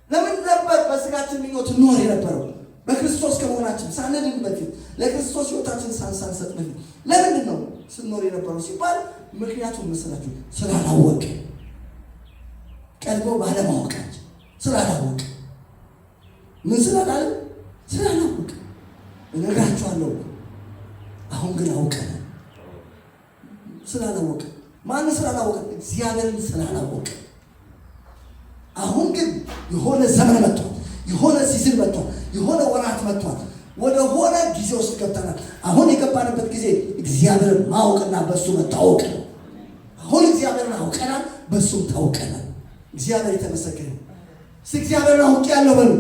ለምን ነበር በስጋችን ምኞት እንኖር የነበረው? በክርስቶስ ከመሆናችን ሳንድን በፊት ለክርስቶስ ሕይወታችን ሳንሰጥ በፊት ለምንድን ነው ስንኖር የነበረው ሲባል ምክንያቱም መስላችሁ ስላላወቅ ቀድሞ ባለማወቃችን ስላላወቅ ምን ስላላወቅ እነግራችኋለሁ። አሁን ግን አውቀናል። ስላላወቅ ማንን ስላላወቅ? እግዚአብሔርን ስላላወቅ። አሁን ግን የሆነ ዘመን መጥቷል፣ የሆነ ሲዝን መጥቷል፣ የሆነ ወራት መጥቷል። ወደ ሆነ ጊዜ ውስጥ ገብተናል። አሁን የገባንበት ጊዜ እግዚአብሔርን ማወቅና በእሱ መታወቅ ነው። አሁን እግዚአብሔርን አውቀናል፣ በእሱም ታውቀናል። እግዚአብሔር የተመሰገነ። እግዚአብሔርን አውቄያለሁ በሉ።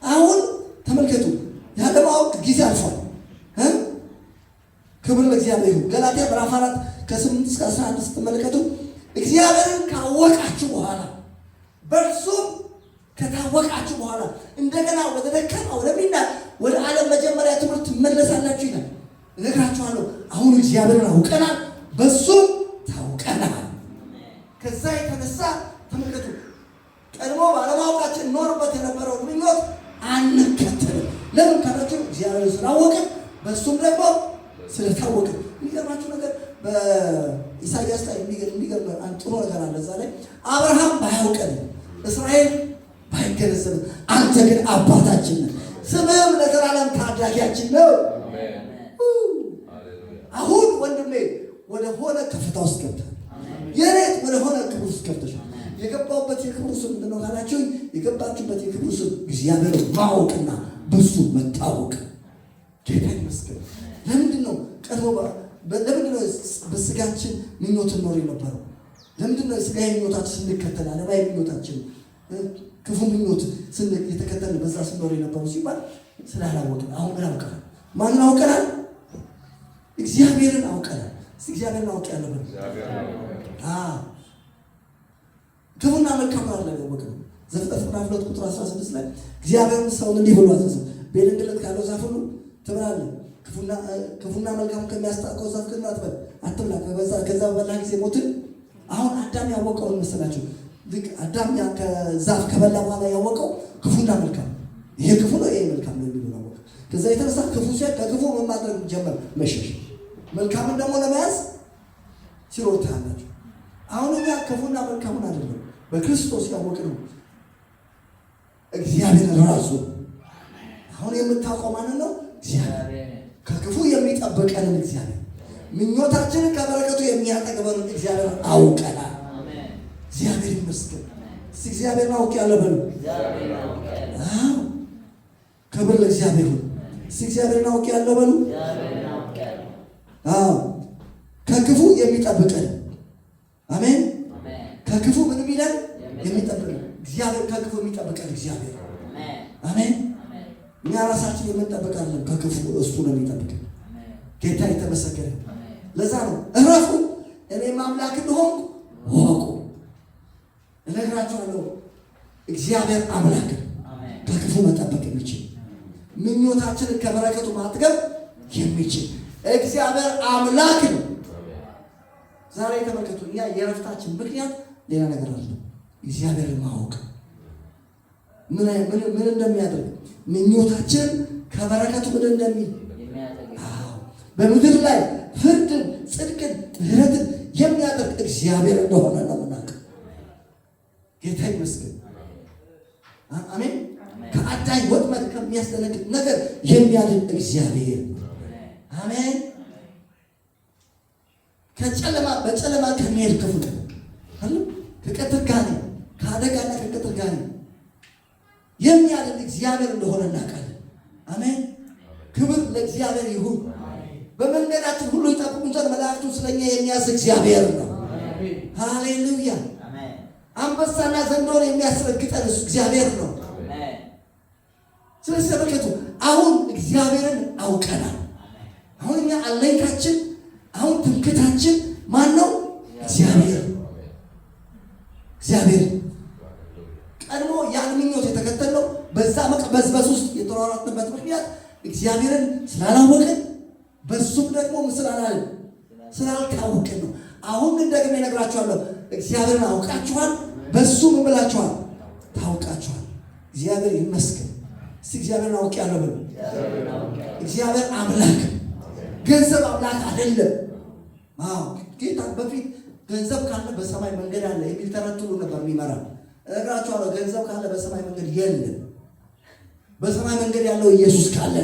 አሁን ተመልከቱ፣ ያለማወቅ ጊዜ አልፏል። ክብር ለእግዚአብሔር ይሁን። ገላትያ ምዕራፍ 4 ከ8 እስከ 11 ስትመለከቱ እግዚአብሔርን ካወቃችሁ በኋላ በእርሱም ከታወቃችሁ በኋላ እንደገና ወደ ደካማ ወደ ዓለም መጀመሪያ ትምህርት ትመለሳላችሁ ይላል። እነግራችኋለሁ፣ አሁን እግዚአብሔርን አውቀናል፣ በእሱም ታውቀናል። ከዛ የተነሳ ተመልከቱ፣ ቀድሞ ባለማወቃችን ኖርበት የነበረው ምኞት አንከተልም። ለምን ካላችሁ እግዚአብሔርን ስላወቅን በእሱም ደግሞ ስለታወቅን። የሚገርማችሁ ነገር በኢሳይያስ ላይ የሚገርም አንድ ጥሩ ነገር አለ። እዛ ላይ አብርሃም ባያውቀን እስራኤል ባይገነዘብን አንተ ግን አባታችን ነህ፣ ስምህም ለዘላለም ታዳጊያችን ነው። አሁን ወንድሜ ወደ ሆነ ከፍታ ውስጥ ገብተሃል። የሬት ወደ ሆነ ክብር ውስጥ ገብተሻል። የገባሁበት የክብሩ ስም ምንድን ነው ካላችሁ የገባችሁበት የክብሩ ስም እግዚአብሔር ማወቅና በሱ መታወቅ። ጌታ ይመስገን። ለምንድን ነው ቀድሞ ለምንድን ነው በስጋችን ምኞት ኖር የነበረው? ለምንድን ነው ስጋዊ ምኞታችን ስንከተል ዓለማዊ ምኞታችን ክፉ ምኞት የተከተል በዛ ስንኖር የነበረው ሲባል ስላላወቅን። አሁን ግን አውቀናል። ማንን አውቀናል? እግዚአብሔርን አውቀናል። እግዚአብሔርን አውቅ ያለብን ክፉና መልካም አይደለም ያወቅነው። ዘፍጥረት ምዕራፍ 2 ቁጥር 16 ላይ እግዚአብሔርን ሰውን እንዲህ ብሎ አዘዘው፣ በገነት ካለው ዛፍ ሁሉ ትበላለህ፣ ክፉና መልካም ከሚያስታውቀው ዛፍ ግን አትብላ፣ ከዛ በበላህ ጊዜ ሞትን። አሁን አዳም ያወቀውን መሰላችሁ? አዳም ከዛፍ ከበላ በኋላ ያወቀው ክፉና መልካም፣ ይሄ ክፉ ነው ይሄ መልካም ነው የሚለው አወቀ። ከዛ የተነሳ ክፉ ሲያ ከክፉ ምን ማድረግ ጀመር? መሸሽ። መልካምን ደግሞ ለመያዝ ሲሮጥ ታያላችሁ። አሁን እኛ ክፉና መልካምን አይደለም በክርስቶስ ያወቅነው እግዚአብሔር ራሱ። አሁን የምታውቀው ማንን ነው? እግዚአብሔር። ከክፉ የሚጠብቀንን እግዚአብሔር፣ ምኞታችንን ከበረከቱ የሚያጠግበንን እግዚአብሔር አውቀናል። እግዚአብሔር ይመስገን። እግዚአብሔርን አውቄያለሁ በሉ። ክብር ለእግዚአብሔር ይሁን። እግዚአብሔርን አውቄያለሁ በሉ። ከክፉ የሚጠብቀን አሜን። ከክፉ ምን ይላል? የሚጠብቀን እግዚአብሔር። ከክፉ የሚጠብቀን እግዚአብሔር አሜን። እኛ ራሳችን የምንጠብቃለን ከክፉ፣ እሱ ነው የሚጠብቀን። ጌታ የተመሰገነ። ለዛ ነው እረፉ እኔም አምላክ እንደሆንኩ ወቁ። እነግራችኋለሁ እግዚአብሔር አምላክ ከክፉ መጠበቅ የሚችል ምኞታችንን ከበረከቱ ማጥገብ የሚችል እግዚአብሔር አምላክ ነው። ዛሬ ተመልከቱ፣ እኛ የረፍታችን ምክንያት ሌላ ነገር አለ። እግዚአብሔርን ማወቅ ምን እንደሚያደርግ ምኞታችን ከበረከቱ ምን እንደሚል በምድር ላይ ፍርድን፣ ጽድቅን፣ ምሕረትን የሚያደርግ እግዚአብሔር እንደሆነ ነው የምናውቀው። ጌታ ይመስገን። አሜን። ከአዳኝ ወጥመድ ከሚያስደነግጥ ነገር የሚያድን እግዚአብሔር አሜን። በጨለማ ከሚሄድ ክፉ ከቀትር ጋር ከአደጋና ከቀትር ጋር የሚያድን እግዚአብሔር እንደሆነ እናውቃለን። አሜን። ክብር ለእግዚአብሔር ይሁን። በመንገዳችን ሁሉ ይጠብቁን ዘንድ መላእክቱን ስለኛ የሚያዝ እግዚአብሔር ነው። ሃሌሉያ። አንበሳና ዘንዶን የሚያስረግጠን እሱ እግዚአብሔር ነው። ስለዚህ ተመልከቱ፣ አሁን እግዚአብሔርን አውቀናል። አሁን እኛ አለኝታችን፣ አሁን ትምክህታችን ማን ነው? እግዚአብሔር። እግዚአብሔር ቀድሞ ያን ምኞት የተከተልነው በዛ መቅበዝበዝ ውስጥ የተሯሯጥንበት ምክንያት እግዚአብሔርን ስላላወቅን፣ በሱም ደግሞ ስላልታወቅን ነው። አሁን ግን ደግሞ እነግራችኋለሁ፣ እግዚአብሔርን አውቃችኋል፣ በሱ ምን ብላችኋል? ታውቃችኋል። እግዚአብሔር ይመስገን። እስቲ እግዚአብሔርን አውቄያለሁ በሉ። እግዚአብሔር አምላክ ገንዘብ አምላክ አይደለም። ጌታ በፊት ገንዘብ ካለ በሰማይ መንገድ አለ የሚል ተረት ሁሉ ነበር የሚመራ። እነግራችኋለሁ፣ ገንዘብ ካለ በሰማይ መንገድ የለም። በሰማይ መንገድ ያለው ኢየሱስ ካለ፣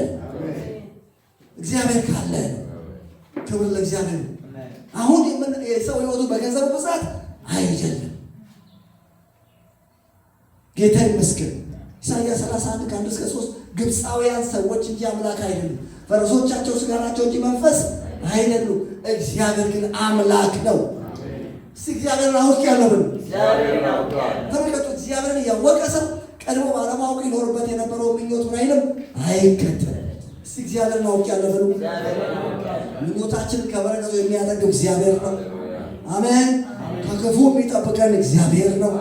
እግዚአብሔር ካለ። ክብር ለእግዚአብሔር። አሁን የሰው ህይወቱ በገንዘብ ብዛት አይደለም። ጌታ ይመስገን። ኢሳይያስ 31 ከ1-3 ግብፃውያን ሰዎች እንጂ አምላክ አይደሉም፣ ፈረሶቻቸው ስጋ ናቸው እንጂ መንፈስ አይደሉም፣ እግዚአብሔር ግን አምላክ ነው። እስቲ እግዚአብሔርን አውቄያለሁ ብሎ ተመልከቱ። እግዚአብሔርን እያወቀ ሰው ቀድሞ ባለማወቅ ይኖርበት የነበረው ምኞቱን አይልም አይከተልም። እስቲ እግዚአብሔርን አውቄያለሁ ብሎ ምኞታችንን ከበረከቱ የሚያጠግብ እግዚአብሔር ነው። አሜን። ከክፉ የሚጠብቀን እግዚአብሔር ነው።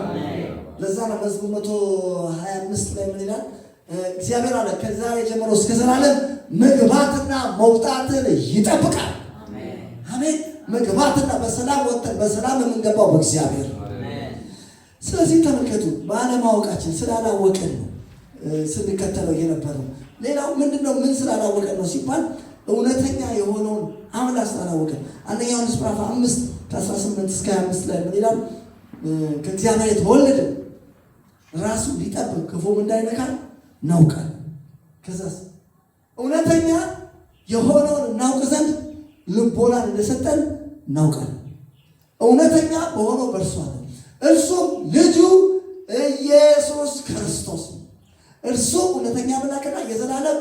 ለዛ ነው መዝሙር 125 ላይ ምን ይላል? እግዚአብሔር አለ ከዛሬ ጀምሮ እስከ ዘላለም መግባትና መውጣትን ይጠብቃል። አሜን። መግባትና በሰላም ወጥተን በሰላም የምንገባው በእግዚአብሔር። ስለዚህ ተመልከቱ፣ ባለማወቃችን ስላላወቀን ነው ስንከተለው የነበረው። ሌላው ምንድነው? ምን ስላላወቀን ነው ሲባል እውነተኛ የሆነውን አምላክ ስላላወቀን። አንደኛ ዮሐንስ ምዕራፍ 5 ከ18 እስከ 25 ላይ ምን ይላል? ከእግዚአብሔር የተወለደ ራሱ ሊጠብቅ ክፉም እንዳይነካል እናውቃለን። ከዛስ እውነተኛ የሆነውን እናውቅ ዘንድ ልቦናን እንደሰጠን እናውቃለን። እውነተኛ በሆነው በእርሱ አለ። እርሱም ልጁ ኢየሱስ ክርስቶስ ነው። እርሱ እውነተኛ አምላክና የዘላለም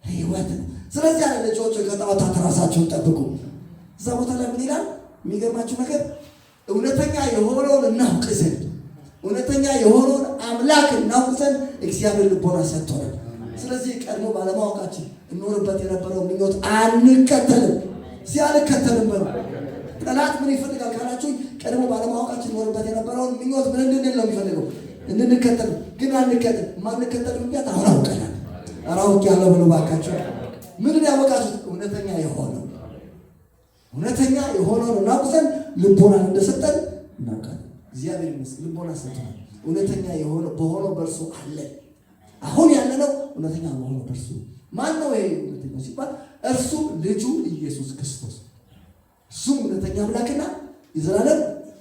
ሕይወት ነው። ስለዚህ ያለ ልጆች ከጣዖታት ራሳቸውን ጠብቁ። እዛ ቦታ ላይ ምን ይላል? የሚገርማችሁ ነገር እውነተኛ የሆነውን እናውቅ ዘንድ እውነተኛ የሆነውን አምላክ እናውቅ ዘንድ እግዚአብሔር ልቦና ሰጥቶናል። ስለዚህ ቀድሞ ባለማወቃችን እንኖርበት የነበረው ምኞት አንከተልም። ሲያልከተልም በሉ ጠላት ምን ይፈልጋል ካላችሁ ቀድሞ ባለማወቃችን እንኖርበት የነበረውን ምኞት ምን እንድንል ነው የሚፈልገው? እንድንከተል ግን አንከተል። ማንከተል ምክንያት አሁን አውቀናል። አራውቅ ያለው ብሎ ባካችሁ ምንን ያወቃችሁት? እውነተኛ የሆነውን እናውቅ ዘንድ ልቦናን እንደሰጠን እናውቃለን። እግዚአብሔር ይመስገን ልቦና ሰጥቶናል። እውነተኛ በሆነው በእርሱ አለ። አሁን ያለነው እውነተኛ በሆነው በእርሱ ማን ነው? ይሄ እውነተኛ ሲባል እርሱ ልጁ ኢየሱስ ክርስቶስ፣ እሱም እውነተኛ አምላክና የዘላለም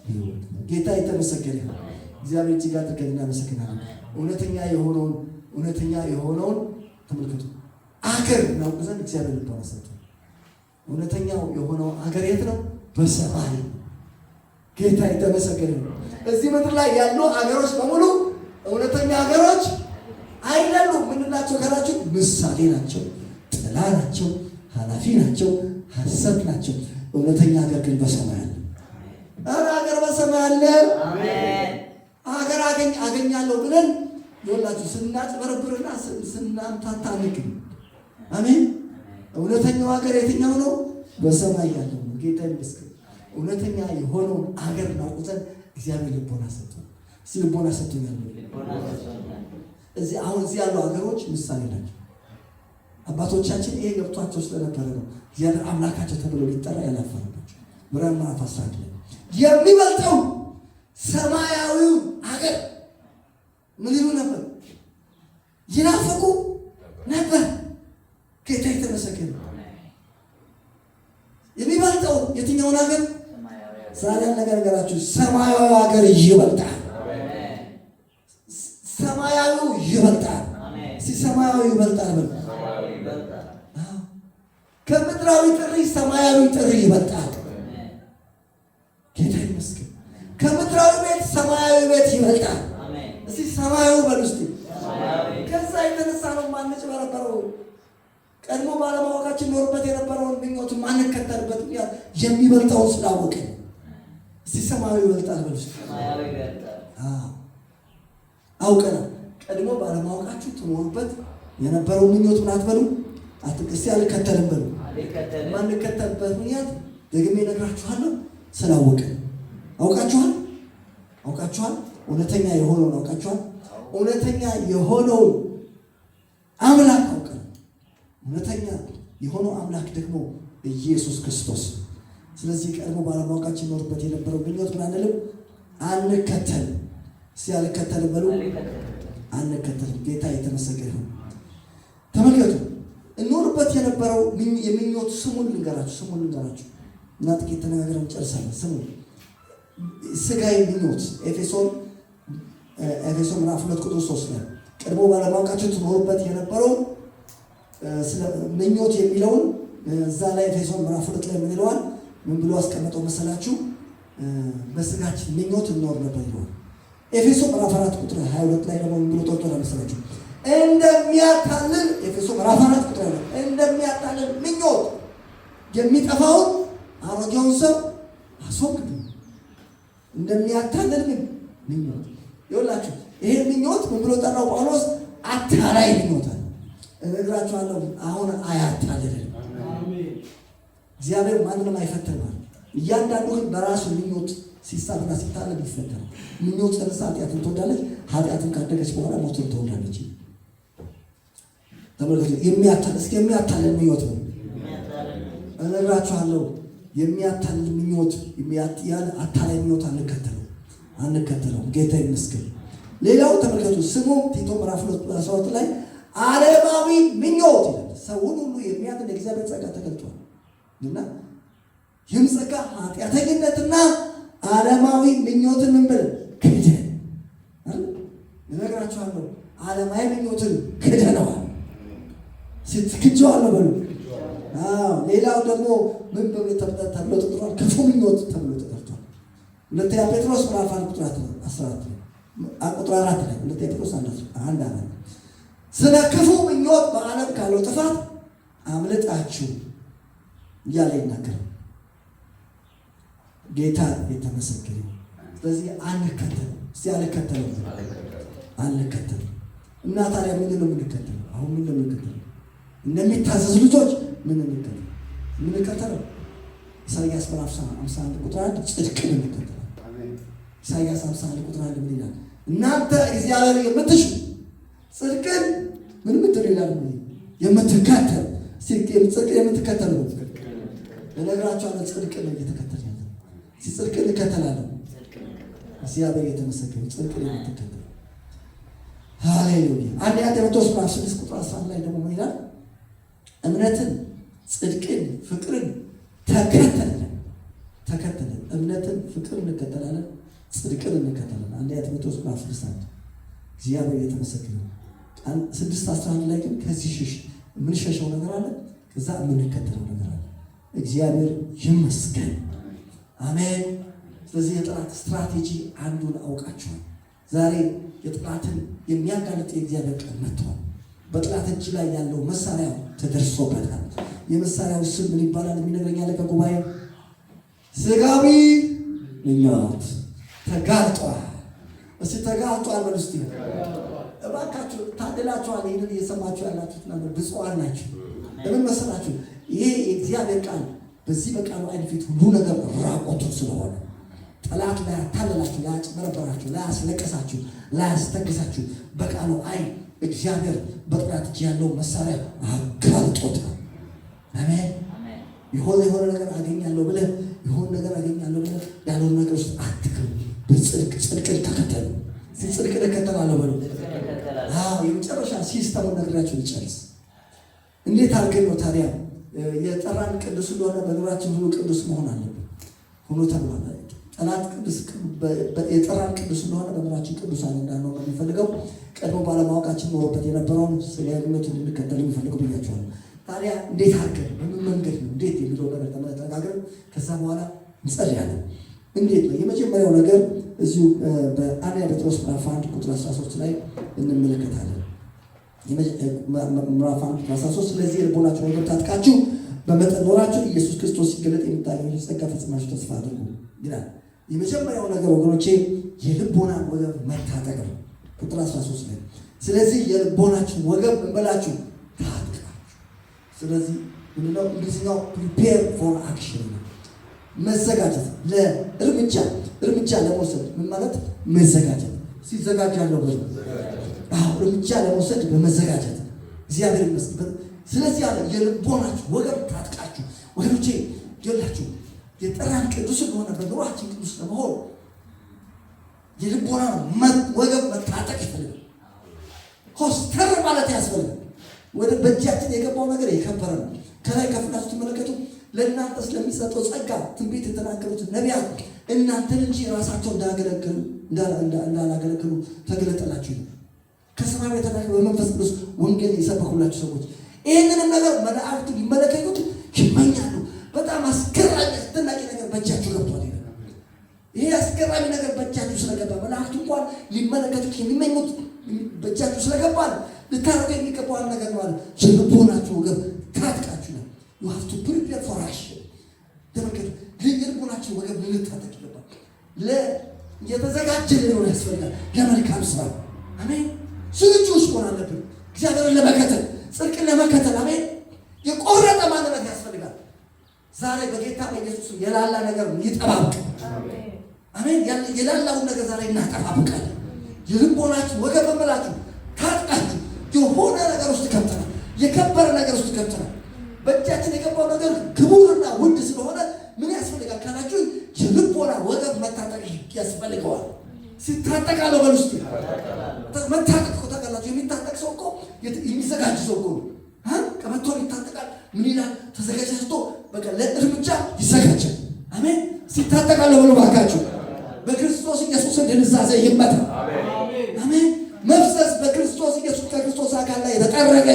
ሕይወት ጌታ የተመሰገነ ይሁን። እግዚአብሔር እጅግ አድርገን እናመሰግናለን። እውነተኛ የሆነውን ተመልከቱ። አገር እናውቅ ዘንድ እግዚአብሔር ልቦና ሰጥቶናል። እውነተኛው የሆነው አገር የት ነው? በሰማይ። ጌታ የተመሰገነ ነው። እዚህ ምድር ላይ ያሉ አገሮች በሙሉ እውነተኛ አገሮች አይደሉም። ምንድናቸው ካላችሁ ምሳሌ ናቸው፣ ጥላ ናቸው፣ ኃላፊ ናቸው፣ ሐሰት ናቸው። እውነተኛ ሀገር ግን በሰማይ አለ። ኧረ ሀገር በሰማይ አለ። ሀገር አገኛለሁ ብለን ይኸውላችሁ ስናጭበረብርና ስናምታታ ንግድ። አሜን። እውነተኛው ሀገር የትኛው ነው? በሰማይ ያለው ነው። ጌታ ይመስገን። እውነተኛ የሆነውን ሀገር እናውቅ ዘንድ እግዚአብሔር ልቦና ሰጥቶናል። ልቦና ሰጥቶኛል። እዚህ ያሉ ሀገሮች ምሳሌ ናቸው። አባቶቻችን ይሄ ገብቷቸው ስለነበረ ነው እግዚአብሔር አምላካቸው ተብሎ ሊጠራ ያላፈረባቸው። ምዕራፍ 11 ላይ የሚበልጠው ሰማያዊው ሀገር ምን ይሉ ነበር? ይናፍቁ ነበር። ጌታ የተመሰገነ። የሚበልጠው የትኛውን ሀገር? ዛሬ ነገራችሁ ሰማያዊ ሀገር ይበልጣል። ሰማያዊው ይበልጣል። ሰማያዊ ይበልጣል። ከምድራዊ ጥሪ ሰማያዊ ጥሪ ይበልጣል። ጌታ ይመስገን። ከምድራዊ ቤት ሰማያዊ ቤት ይበልጣል። እስቲ ሰማያዊ በሉ እስቲ። ከዛ የተነሳ ነው ማንጭበረበረው። ቀድሞ ባለማወቃችን ኖርበት የነበረውን ምኞት ማንከተልበት ምክንያት የሚበልጠውን ስላወቀ። እስቲ ሰማያዊ ይበልጣል በሉ እስቲ። አውቀናል። ቀድሞ ባለማወቃችሁ ትኖሩበት የነበረው ምኞት ምን አትበሉ? እስቲ አልከተልም በሉ። ማንከተልበት ምክንያት ደግሜ እነግራችኋለሁ፣ ስላወቅን። አውቃችኋል። እውነተኛ የሆነውን አውቃችኋል። እውነተኛ የሆነውን አምላክ አውቀን። እውነተኛ የሆነው አምላክ ደግሞ ኢየሱስ ክርስቶስ። ስለዚህ ቀድሞ ባለማወቃችን ኖርበት የነበረው ምኞት ምን አንልም? አንከተልም። ሲያልከተልም በሉ አንከተልም። ጌታ የተመሰገነ ነው። ተመልከቱ። እንኖርበት የነበረው የምኞት ስሙን ልንገራችሁ እና ጥቂት ተነጋግረን እንጨርሳለን። ስሙ ስጋዊ ምኞት ኤፌሶን ምዕራፍ 2 ቁጥር 3 ላይ ቀድሞ ባለማወቃችሁ ትኖሩበት የነበረው ስለ ምኞት የሚለውን እዛ ላይ ኤፌሶን ምዕራፍ 2 ላይ ምን ይለዋል? ምን ብሎ አስቀመጠው መሰላችሁ? በስጋችን ምኞት እንኖር ነበር ይለዋል። ኤፌሶን ምዕራፍ 4 ቁጥር 22 ላይ ደግሞ ምን ብሎ ተወጥቷል መሰላችሁ? እንደሚያታልል ኤፌሶን ምዕራፍ 4 ቁጥር ላይ እንደሚያታልል ምኞት የሚጠፋውን አሮጌውን ሰው አስወግዱ። እንደሚያታልል ምኞት ይኸውላችሁ፣ ይሄ ምኞት ምን ብሎ ጠራው ጳውሎስ? አታላይ ምኞት አለ። እነግራችኋለሁ አሁን አያታልልም። እግዚአብሔር ማንንም አይፈትንም። እያንዳንዱ ግን በራሱ ምኞት ሲሳብና ሲታለል ይፈተናል። ምኞት ጸንሳ ኃጢአትን ትወልዳለች፣ ኃጢአትን ካደገች በኋላ ሞትን ትወልዳለች። ተመልከቱ። የሚያታልል ምኞት ነው። እነግራችኋለሁ የሚያታልል ምኞት ያለ አታላይ ምኞት አንከተለው። ጌታ ይመስገን። ሌላው ተመልከቱ። ስሙ ቲቶ ምዕራፍ 2 ላይ ዓለማዊ ምኞት ይላል። ሰውን ሁሉ የሚያድን የእግዚአብሔር ጸጋ ተገልጧል እና ይህም ጸጋ ኃጢአተኝነትና ዓለማዊ ምኞትን እንበል ክደን እነግራችኋለሁ። ዓለማዊ ምኞትን ክደነዋል። ስትክጀዋለሁ በሉ። ሌላው ደግሞ ምን ተብሎ ተጠርቷል? ክፉ ምኞት ተብሎ ተጠርቷል። ሁለተኛ ጴጥሮስ ምዕራፍ 1 ቁጥር 14 ቁጥር 4 ላይ ሁለተኛ ጴጥሮስ 1:4 ስለ ክፉ ምኞት በዓለም ካለው ጥፋት አምልጣችሁ እያለ ይናገራል። ጌታ የተመሰገነ። ስለዚህ አንከተልም። እስቲ አንከተልም። እና ታዲያ ምን ነው የምንከተለው? አሁን ምን ነው የምንከተለው? እንደሚታዘዙ ልጆች ምን እንከተለው? ኢሳይያስ ምዕራፍ 51 ቁጥር 1 ጽድቅን እንከተለው። ኢሳይያስ 51 ቁጥር 1 ምን ይላል? እናንተ እግዚአብሔር የምትሹ ጽድቅን ምን ምትሉ ይላል? የምትከተል ጽድቅ የምትከተል ነው። ለነገራቸዋለሁ ጽድቅን እየተከተል ያለ ጽድቅን እንከተላለን። እግዚአብሔር የተመሰገነ። ጽድቅን የምትከተል ሃሌሉያ። አንደኛ ጢሞቴዎስ ምዕራፍ 6 ቁጥር 11 ላይ ደግሞ ምን ይላል? እምነትን፣ ጽድቅን፣ ፍቅርን ተከተልን። እምነትን፣ ፍቅርን እንከተላለን፣ ጽድቅን እንከተላለን። አንደኛ ጢሞቴዎስ ምዕራፍ 6 እግዚአብሔር የተመሰገነ። 6:11 ላይ ግን ከዚህ የምንሸሸው ነገር አለ፣ ከዛ የምንከተለው ነገር አለ። እግዚአብሔር ይመስገን። አሜን። ስለዚህ የጠላት ስትራቴጂ አንዱን አውቃችኋል። ዛሬ የጠላትን የሚያጋልጥ የእግዚአብሔር ቃል መጥቷል። በጠላት እጅ ላይ ያለው መሳሪያ ተደርሶበታል። የመሳሪያው ስም ምን ይባላል? የሚነግረኝ ያለ ከጉባኤ ስጋዊ ምኞት ተጋልጧል። እስቲ ተጋልጧል በሉ እስቲ። እባካችሁ ታድላችኋል። ይህንን እየሰማችሁ ያላችሁት ነገር ብፁዓን ናችሁ። ለምን መሰላችሁ? ይሄ የእግዚአብሔር ቃል በዚህ በቃሉ አይን ፊት ሁሉ ነገር ራቆቱ ስለሆነ ጠላት ላይ ያታለላችሁ፣ ላይ ያጭበረበራችሁ፣ ላይ ያስለቀሳችሁ፣ ላይ ያስተግሳችሁ በቃሉ አይን እግዚአብሔር በጠላት እጅ ያለው መሳሪያ አጋልጦታል። አሜን። የሆነ ነገር አገኛለሁ ብለህ ያለውን ነገር ውስጥ አትግቡ። ጽድቅን ተከተሉ። ጽድቅን እከተላለሁ በሉ። የመጨረሻ ሲስተሙን ነግራችሁ ልጨርስ። እንዴት አድርገን ነው ታዲያ የጠራን ቅዱስ እንደሆነ በኑራችን ሁሉ ቅዱስ መሆን አለብን ሆኖ ተብሏል። ጠላት የጠራን ቅዱስ እንደሆነ በኑራችን ቅዱሳን እንዳንሆን ነው የሚፈልገው። ቀድሞ ባለማወቃችን ኖሮበት የነበረውን ስጋዊነቱን እንድንከተል የሚፈልገው ብያቸዋል። ታዲያ እንዴት አድርገን በምን መንገድ ነው እንዴት የሚለው ነገር ተነጋግረን ከዛ በኋላ እንጸልያለን። እንዴት ነው? የመጀመሪያው ነገር እዚሁ በአንደኛ ጴጥሮስ ምዕራፍ 1 ቁጥር 13 ላይ እንመለከታለን። ምዕራፍ 1 ቁጥር 13 ስለዚህ የልቦናችሁን ወገብ ታጥቃችሁ በመጠን ኖራችሁ ኢየሱስ ክርስቶስ ሲገለጥ የምታገኙት ጸጋ ፈጽማችሁ ተስፋ አድርጉ ይላል። የመጀመሪያው ነገር ወገኖቼ የልቦናን ወገብ መታጠቅ ነው። ቁጥር 13 ላይ ስለዚህ የልቦናችሁን ወገብ እንበላችሁ ታጥቃችሁ። ስለዚህ ምንድነው እንግሊዝኛው ፕሪፔር ፎር አክሽን ነው። መዘጋጀት እርምጃ ለመውሰድ ምን ማለት መዘጋጀት። ሲዘጋጃለሁ በሉ። እርምጃ ለመውሰድ በመዘጋጀት እግዚአብሔር ይመስገን። ስለዚህ ያለ የልቦናችሁ ወገብ ታጥቃችሁ ወገኖቼ ይላችሁ የጠራን ቅዱስ እንደሆነ በኑሯችን ቅዱስ ለመሆን የልቦና ወገብ መታጠቅ ይፈልጋል። ኮስተር ማለት ያስፈልጋል። ወደ በእጃችን የገባው ነገር የከበረ ነው። ከላይ ከፍላችሁ ትመለከቱ ለእናንተ ስለሚሰጠው ጸጋ ትንቢት የተናገሩት ነቢያት እናንተን እንጂ ራሳቸው እንዳላገለግሉ ተገለጠላችሁ። ከሰማይ የተላከ በመንፈስ ቅዱስ ወንጌል የሰበኩላችሁ ሰዎች ይህንንም ነገር መላእክቱ ሊመለከቱት ይመኛሉ። በጣም አስገራሚ አስደናቂ ነገር በእጃችሁ ገብቷል። ይሄ አስገራሚ ነገር በእጃችሁ ስለገባ መላእክቱ እንኳን ሊመለከቱት የሚመኙት በእጃችሁ ስለገባ ልታረጉ የሚገባው ነገር ነው አለ። የልቦናችሁ ወገብ ታጥቃችሁ ነው። you have to prepare for action። ተመልከቱ፣ የልቦናችሁ ወገብ ልታጠቅ ይገባል። የተዘጋጀ ሊሆን ያስፈልጋል ለመልካም ስራ። አሜን። ዝግጁዎች መሆን አለብን እግዚአብሔርን ለመከተል ጽድቅን ለመከተል። አሜን። የቆረጠ ማንነት ያስፈልጋል። ዛሬ በጌታ በኢየሱስ የላላ ነገር ይጠባብቅ። አሜን። የላላውን ነገር ዛሬ እናጠባብቃለን። የልቦናችሁ ወገብ እንበላችሁ ታጥቃችሁ የሆነ ነገር ውስጥ ገብተናል። የከበረ ነገር ውስጥ ገብተናል። በእጃችን የገባው ነገር ክቡርና ውድ ስለሆነ ምን ያስፈልጋል ካላችሁ የልቦና ወገብ መታጠቅ ያስፈልገዋል። ሲታጠቃለው በል ውስጥ መታጠቅ እኮ ታውቃላችሁ። የሚታጠቅ ሰው እኮ የሚዘጋጅ ሰው እኮ ቀበቶ ይታጠቃል። ምን ይላል? ተዘጋጅቶ በቃ ለእርምጃ ይዘጋጃል። አሜን። ሲታጠቃለው በሉ ባካችሁ። በክርስቶስ ኢየሱስ ድንዛዜ ይመታ። አሜን። መፍሰስ በክርስቶስ ኢየሱስ ከክርስቶስ አካል ላይ የተጠረገ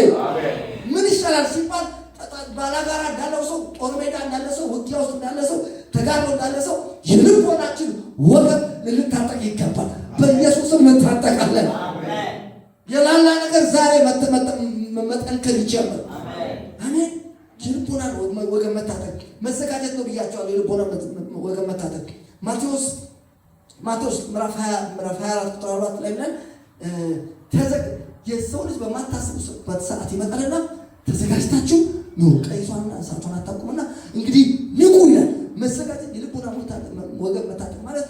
ምን ይሻላል ሲባል ባላጋራ እንዳለው ሰው ጦር ሜዳ እንዳለ ሰው ውጊያ ውስጥ እንዳለ ሰው ተጋድሎ እንዳለ ሰው የልቦናችን መጠንከር ይጀምር። አሜን። የልቦና ወገን መታጠቅ መዘጋጀት ነው ብያቸዋለሁ። የልቦና ወገን መታጠቅ ማቴዎስ ምዕራፍ 24 ቁጥር 4 ላይ ብለን የሰው ልጅ በማታስቡበት ሰዓት ይመጣልና ተዘጋጅታችሁ ኑ፣ ቀይሷንና እሳቷን አታውቁምና እንግዲህ ንቁ ይላል። መዘጋጀት የልቦና ወገን መታጠቅ ማለት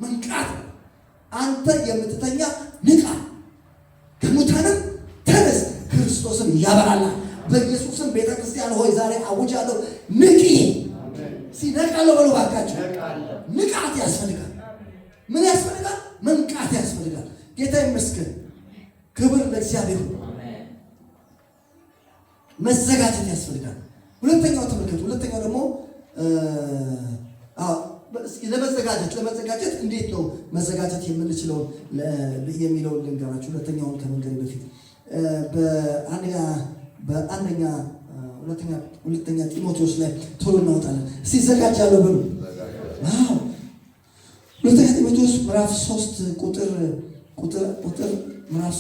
መንቃት። አንተ የምትተኛ ንቃ፣ ከሙታንም ተነስ፣ ክርስቶስን ያበራላል። በኢየሱስም ቤተክርስቲያን ሆይ ዛሬ አውጃለሁ፣ ንቂ። ሲነቃለሁ በሉ ባካችሁ። ንቃት ያስፈልጋል። ምን ያስፈልጋል? መንቃት ያስፈልጋል። ጌታ ይመስገን። ክብር ለእግዚአብሔር። መዘጋጀት ያስፈልጋል። ሁለተኛው ተመልከቱ። ሁለተኛው ደግሞ ለመዘጋጀት እንዴት ነው መዘጋጀት የምንችለው የሚለውን ልንገራችሁ። ሁለተኛውን ከመንገድ በፊት ሁለተኛ ጢሞቴዎስ ላይ ቶሎ እናወጣለን። እስቲ ይዘጋጃለሁ ብሉ። ሁለተኛ ጢሞቴዎስ ምዕራፍ 3 ቁጥር ምዕራፍ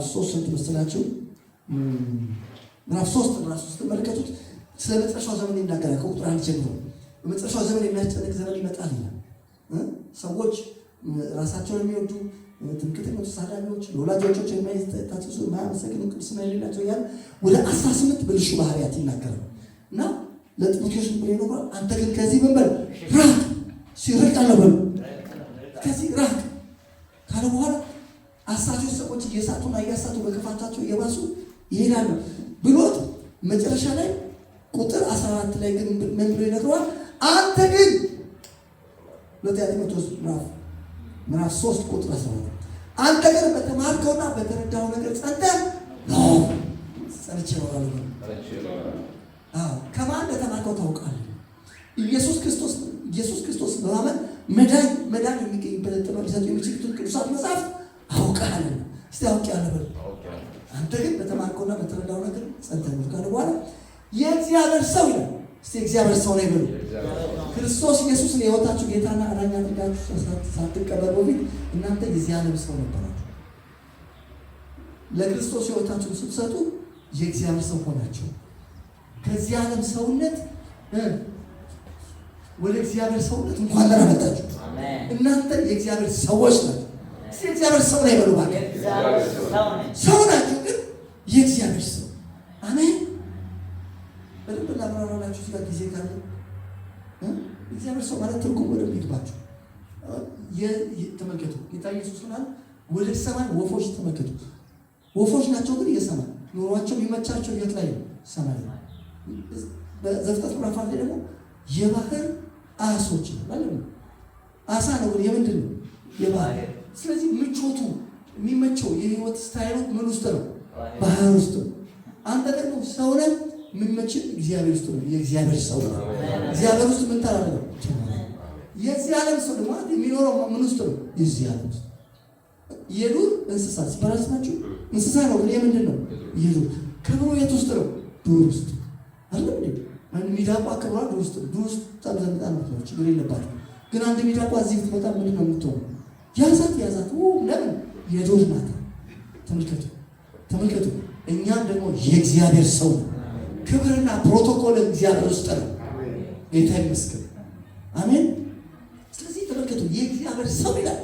3 ስንት መሰላችሁ? ምዕራፍ 3 ተመልከቱት። ስለ መጨረሻው ዘመን ይናገራል። ከቁጥር 1 ጀምሮ በመጨረሻው ዘመን የሚያስጨንቅ ዘመን ይመጣል ይላል። ሰዎች ራሳቸውን የሚወዱ ትምክህተኞች፣ ተሳዳቢዎች፣ ለወላጆቻቸው የማይታዘዙ፣ የማያመሰግኑ፣ ቅድስና የሌላቸው እያለ ወደ 18 ብልሹ ባህሪያት ይናገራል እና ለጢሞቴዎስ ብሎ ይኖራል። አንተ ግን ከዚህ መንበር ራቅ፣ ሲርቃለሁ በሉ ከዚህ ራቅ ካለ በኋላ አሳቾች ሰዎች እየሳቱና እያሳቱ በክፋታቸው እየባሱ ይሄዳሉ ብሎት መጨረሻ ላይ ቁጥር 14 ላይ ግን ምን ብሎ ይነግረዋል? አንተ ግን ሁለተኛ ጢሞቴዎስ ምዕራፍ 3 ቁጥር 14 አንተ ግን በተማርከውና በተረዳው ነገር ጸንተህ ነው። ጸንቼ እኖራለሁ። ከማን እንደተማርከው ታውቃለህ። ኢየሱስ ክርስቶስ በማመን መዳን የሚገኝበት ጥበብ ሊሰጡ የሚችሉትን ቅዱሳት መጽሐፍት አውቃለሁ። እስቲ አውቄያለሁ በል። አንተ ግን በተማርከውና በተረዳው ነገር ጸንተህ ነው ካለ በኋላ የእግዚአብሔር ሰው ይላል። እስቲ እግዚአብሔር ሰው ነው ይበሉ። ክርስቶስ ኢየሱስን የሕይወታችሁ ጌታና አዳኝ አድርጋችሁ ሳትቀበሉ በፊት እናንተ የዚህ ዓለም ሰው ነበራችሁ። ለክርስቶስ ሕይወታችሁን ስትሰጡ የእግዚአብሔር ሰው ሆናችሁ ከዚህ ዓለም ሰውነት ወደ እግዚአብሔር ሰውነት እንኳን ተራመጣችሁ። እናንተ የእግዚአብሔር ሰዎች ናችሁ። እስቲ እግዚአብሔር ሰው ነው ይበሉ። ሰው ናችሁ ግን የእግዚአብሔር ሰው። አሜን። በደንብ ላብራራላችሁ ሲጋ ጊዜ ካለ እግዚአብሔር ሰው ማለት ትርጉም ወደ ይግባችሁ። ተመልከቱ። ጌታ ኢየሱስ ሆናል ወደ ሰማይ ወፎች ተመልከቱ። ወፎች ናቸው ግን የሰማይ ኑሯቸው የሚመቻቸው የት ላይ ነው? ሰማይ ነው። በዘፍጥረት ምዕራፍ 1 ደግሞ የባህር አሶች ማለት ነው። አሳ ነው ግን የምንድን ነው? የባህር። ስለዚህ ምቾቱ የሚመቸው የህይወት ስታይሉ ምን ውስጥ ነው? ባህር ውስጥ ነው። አንተ ደግሞ ሰው ነህ። የሚመችህ እግዚአብሔር ውስጥ ነው። የእግዚአብሔር ሰው ነው። እግዚአብሔር ውስጥ ምን ታደርገው? የዚህ ዓለም ሰው ደግሞ የሚኖረው ምን ውስጥ ነው? የዚህ ዓለም ውስጥ። የዱር እንስሳት በራስ ናቸው። እንስሳ ነው ግን የምንድን ነው? የዱር። ክብሩ የት ውስጥ ነው? ዱር ውስጥ አይደል እንዴ? አንድ ሚዳቋ ክብሯ ዱር ውስጥ ነው። ዱር ውስጥ በጣም ዘንጣ ነው፣ ችግር የለባትም። ግን አንድ ሚዳቋ እዚህ ብትመጣ ምንድን ነው የምትሆነው? ያዛት ለምን? የዱር ናት። ተመልከቱ። እኛም ደግሞ የእግዚአብሔር ሰው ነው። ክብርና ፕሮቶኮል እግዚአብሔር ውስጥ ነው። ጌታ ይመስገን። አሜን። ስለዚህ ተመልከቱ፣ የእግዚአብሔር ሰው ይላል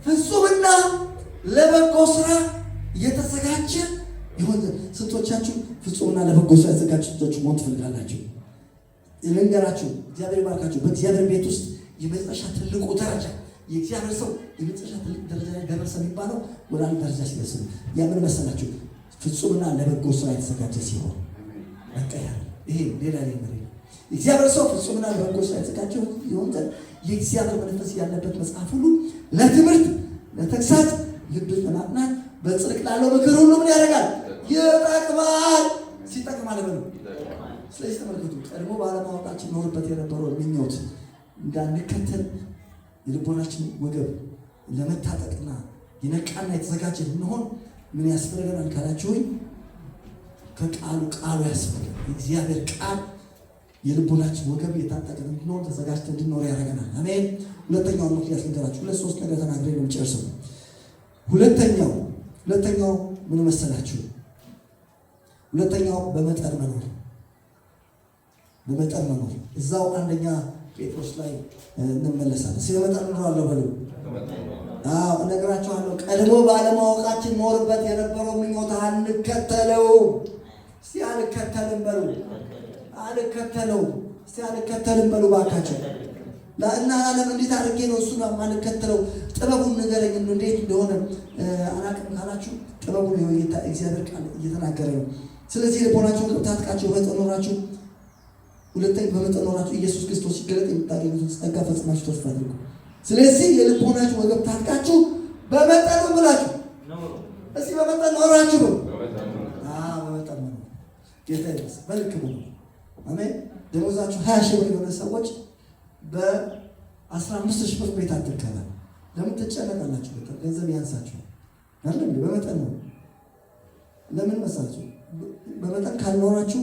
ፍጹምና ለበጎ ስራ የተዘጋጀ ይሆን። ስንቶቻችሁ ፍጹምና ለበጎ ስራ የተዘጋጃችሁ መሆን ትፈልጋላችሁ? ልንገራችሁ፣ እግዚአብሔር ይባርካችሁ። በእግዚአብሔር ቤት ውስጥ የመጨረሻ ትልቁ ደረጃ የእግዚአብሔር ሰው የመጨረሻ ትልቅ ደረጃ ላይ ደረሰ የሚባለው ወደ አንድ ደረጃ ሲደርስ ነው። ያ ምን መሰላችሁ? ፍጹምና ለበጎ ስራ የተዘጋጀ ሲሆን መቀየር። ይሄ ሌላ ነገር ነው። የእግዚአብሔር ሰው ፍጹምና ለበጎ ስራ የተዘጋጀ ይሆን ዘንድ የእግዚአብሔር መንፈስ ያለበት መጽሐፍ ሁሉ ለትምህርት፣ ለተግሳጽ፣ ልብን ለማቅናት፣ በጽድቅ ላለው ምክር ሁሉ ምን ያደርጋል? ይጠቅማል። ሲጠቅማል በሉ። ስለዚህ ተመልከቱ፣ ቀድሞ ባለማወቃችን ኖርበት የነበረው ምኞት እንዳንከተል የልቦናችን ወገብ ለመታጠቅና የነቃና የተዘጋጀ እንሆን ምን ያስፈልገናል ካላችሁኝ፣ ቃሉ ያስፈልጋል። የእግዚአብሔር ቃል የልቦናችን ወገብ የታጠቅን እንድንሆን ተዘጋጅተን እንድንኖር ያደርገናል። አሜን። ሁለተኛውን ምክንያት ልንገራችሁ። 2-3 ነገር ተናግሬ ነው የምጨርሰው። ሁለተኛው ምን መሰላችሁ? ሁለተኛው በመጠን መኖር። እዛው አንደኛ ጴጥሮስ ላይ እንመለሳለን። በመጠን እኖራለሁ በሉ። እነግራችኋለሁ። ቀድሞ ባለማወቃችን ኖርበት የነበረው ምኞት አንከተለው። እስቲ አንከተልም በሉ። አንከተልም በሉ ባካቸው። እና ዓለም እንዴት አድርጌ ነው እሱን ማንከተለው? ጥበቡን ንገረኝ እንዴት እንደሆነ አላውቅም ካላችሁ ጥበቡን እግዚአብሔር ቃል እየተናገረ ነው። ስለዚህ ልቦናችሁን ታጥቃችሁ በመጠን ኖራችሁ። ሁለተኛ በመጠን ኖራችሁ ኢየሱስ ክርስቶስ ሲገለጥ የምታገኙትን ጸጋ ፈጽማችሁ ተስፋ አድርጉ። ስለዚህ የልቦናችሁ ወገብ ታጥቃችሁ በመጠን ብላችሁ እስቲ በመጠን ኖራችሁ በመጠን ነው። ጌታ ይመስገን። በልክ ነው። አሜን። ደሞዛችሁ 20 ሺህ ብር የሆነ ሰዎች በ15 ሺህ ብር ቤት አትከራዩ። ለምን ትጨነቃላችሁ? ገንዘብ ያንሳችሁ አይደል? በመጠን ነው። ለምን መሳችሁ? በመጠን ካልኖራችሁ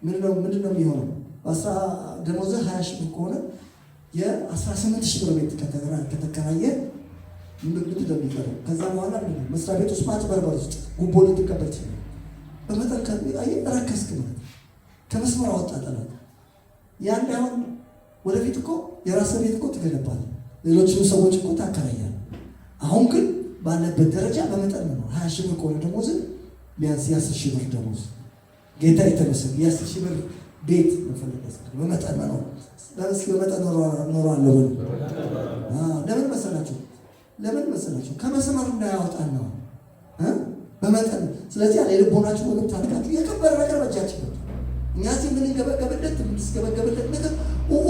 ምንድነው የሚሆነው? ደሞዝህ 20 ሺህ ብር ከሆነ የ18 ሺህ ብር ቤት ከተከራየ ምንድነው የሚቀረው? ከዛ በኋላ መስሪያ ቤት ውስጥ ማጭበርበር ውስጥ ጉቦ ልትቀበል ትችላለህ። በመጠን ረከስክ ማለት ከመስመር አወጣጠላት። ያን አሁን ወደፊት እኮ የራስህ ቤት እኮ ትገነባለህ፣ ሌሎችም ሰዎች እኮ ታከራያለህ። አሁን ግን ባለበት ደረጃ በመጠን ነው። 20 ሺህ ብር ከሆነ ደሞዝ ቢያንስ የ10 ሺህ ብር ደሞዝ ጌታ የተመሰገነ የ10 ሺህ ብር ቤት መፈለግ በመጠን ነው። ለምሳሌ በመጠን ኖራለሁ በሉ። ለምን መሰላችሁ? ከመስመር እንዳያወጣን ነው። በመጠን ስለዚህ የልቦናችሁ ወገብ ታጥቃችሁ የከበረ ነገር በእጃችሁ ነው። እኛ እዚህ የምንስገበገብለት ነገር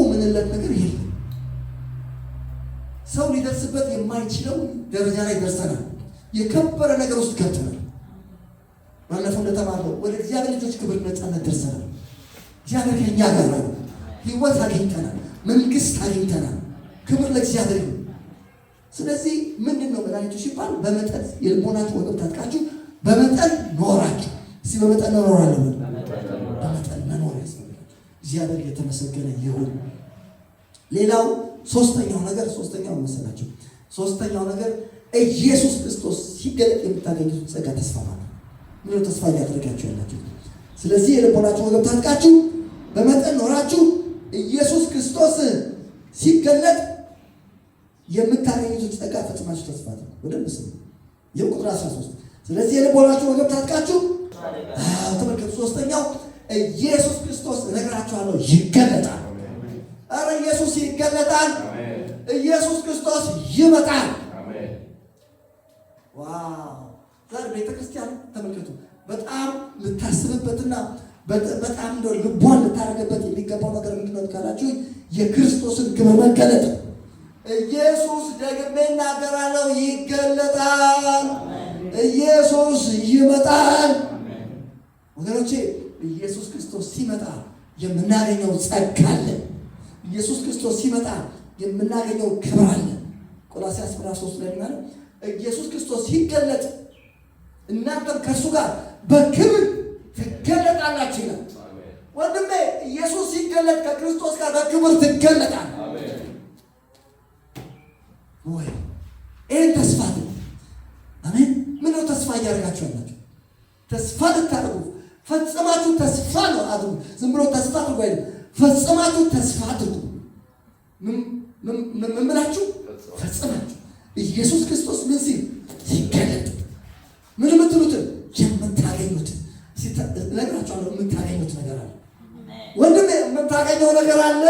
ምንለት ነገር የለም። ሰው ሊደርስበት የማይችለው ደረጃ ላይ ደርሰናል። የከበረ ነገር ውስጥ ገብተናል። ባለፈው እንደተባለው ወደ እግዚአብሔር ልጆች ክብር ነፃነት ደርሰናል። እግዚአብሔር ከእኛ ጋር ነው። ሕይወት አግኝተናል። መንግስት አግኝተናል። ክብር ለእግዚአብሔር ነው። ስለዚህ ምንድን ነው መድኃኒቱ ሲባል በመጠን የልቦናችሁ ወገብ ታጥቃችሁ በመጠን ኖራችሁ። እስቲ በመጠን ኖራለሁ። በመጠን መኖር ያስፈልጋል። እግዚአብሔር የተመሰገነ ይሁን። ሌላው ሶስተኛው ነገር መሰላችሁ? ሶስተኛው ነገር ኢየሱስ ክርስቶስ ሲገለጥ የምታገኙት ጸጋ ተስፋ ማለት ምን ተስፋ እያደረጋችሁ ያላችሁ። ስለዚህ የልቦናችሁ ወገብ ታጥቃችሁ በመጠን ኖራችሁ ኢየሱስ ክርስቶስ ሲገለጥ የምታገኙት ጸጋ ፈጽማችሁ ተስፋ ነው። ወደ ምስል የቁጥር 13 ስለዚህ የልቦናችሁ ወገብ ታጥቃችሁ ተመልከቱ። ሶስተኛው ኢየሱስ ክርስቶስ እነግራችኋለሁ ይገለጣል። አረ ኢየሱስ ይገለጣል። ኢየሱስ ክርስቶስ ይመጣል። ዋው! ዛሬ ቤተክርስቲያን ተመልከቱ በጣም ልታስብበትና በጣም እንደው ልቧን ልታረገበት የሚገባው ነገር ምንድነው ካላችሁ የክርስቶስን ክብር መገለጥ። ኢየሱስ ደግሜ እናገራለሁ ይገለጣል። ኢየሱስ ይመጣል። ወገኖቼ ኢየሱስ ክርስቶስ ሲመጣ የምናገኘው ጸጋ አለ። ኢየሱስ ክርስቶስ ሲመጣ የምናገኘው ክብር አለ። ቆላስይስ ምዕራፍ 3 ላይ ማለት ኢየሱስ ክርስቶስ ሲገለጥ እናንተም ከእሱ ጋር በክብር ትገለጣላችሁ ይላል። ወንድሜ ኢየሱስ ሲገለጥ ከክርስቶስ ጋር በክብር ትገለጣል ወይ? ይህን ተስፋ ነው። አሜን። ምነው ተስፋ እያደረጋችሁ ያላችሁ? ተስፋ ልታደርጉ ፈጽማችሁ ተስፋ ነው አድርጉ። ዝም ብሎ ተስፋ አድርጉ አይደለም፣ ፈጽማችሁ ተስፋ አድርጉ። ምን ብላችሁ ፈጽማችሁ ኢየሱስ ክርስቶስ ምን ሲል ሲገለጥ ምን የምትሉትን የምታገኙትን እነግራችኋለሁ። የምታገኙት ነገር አለ ወንድሜ፣ የምታገኘው ነገር አለ።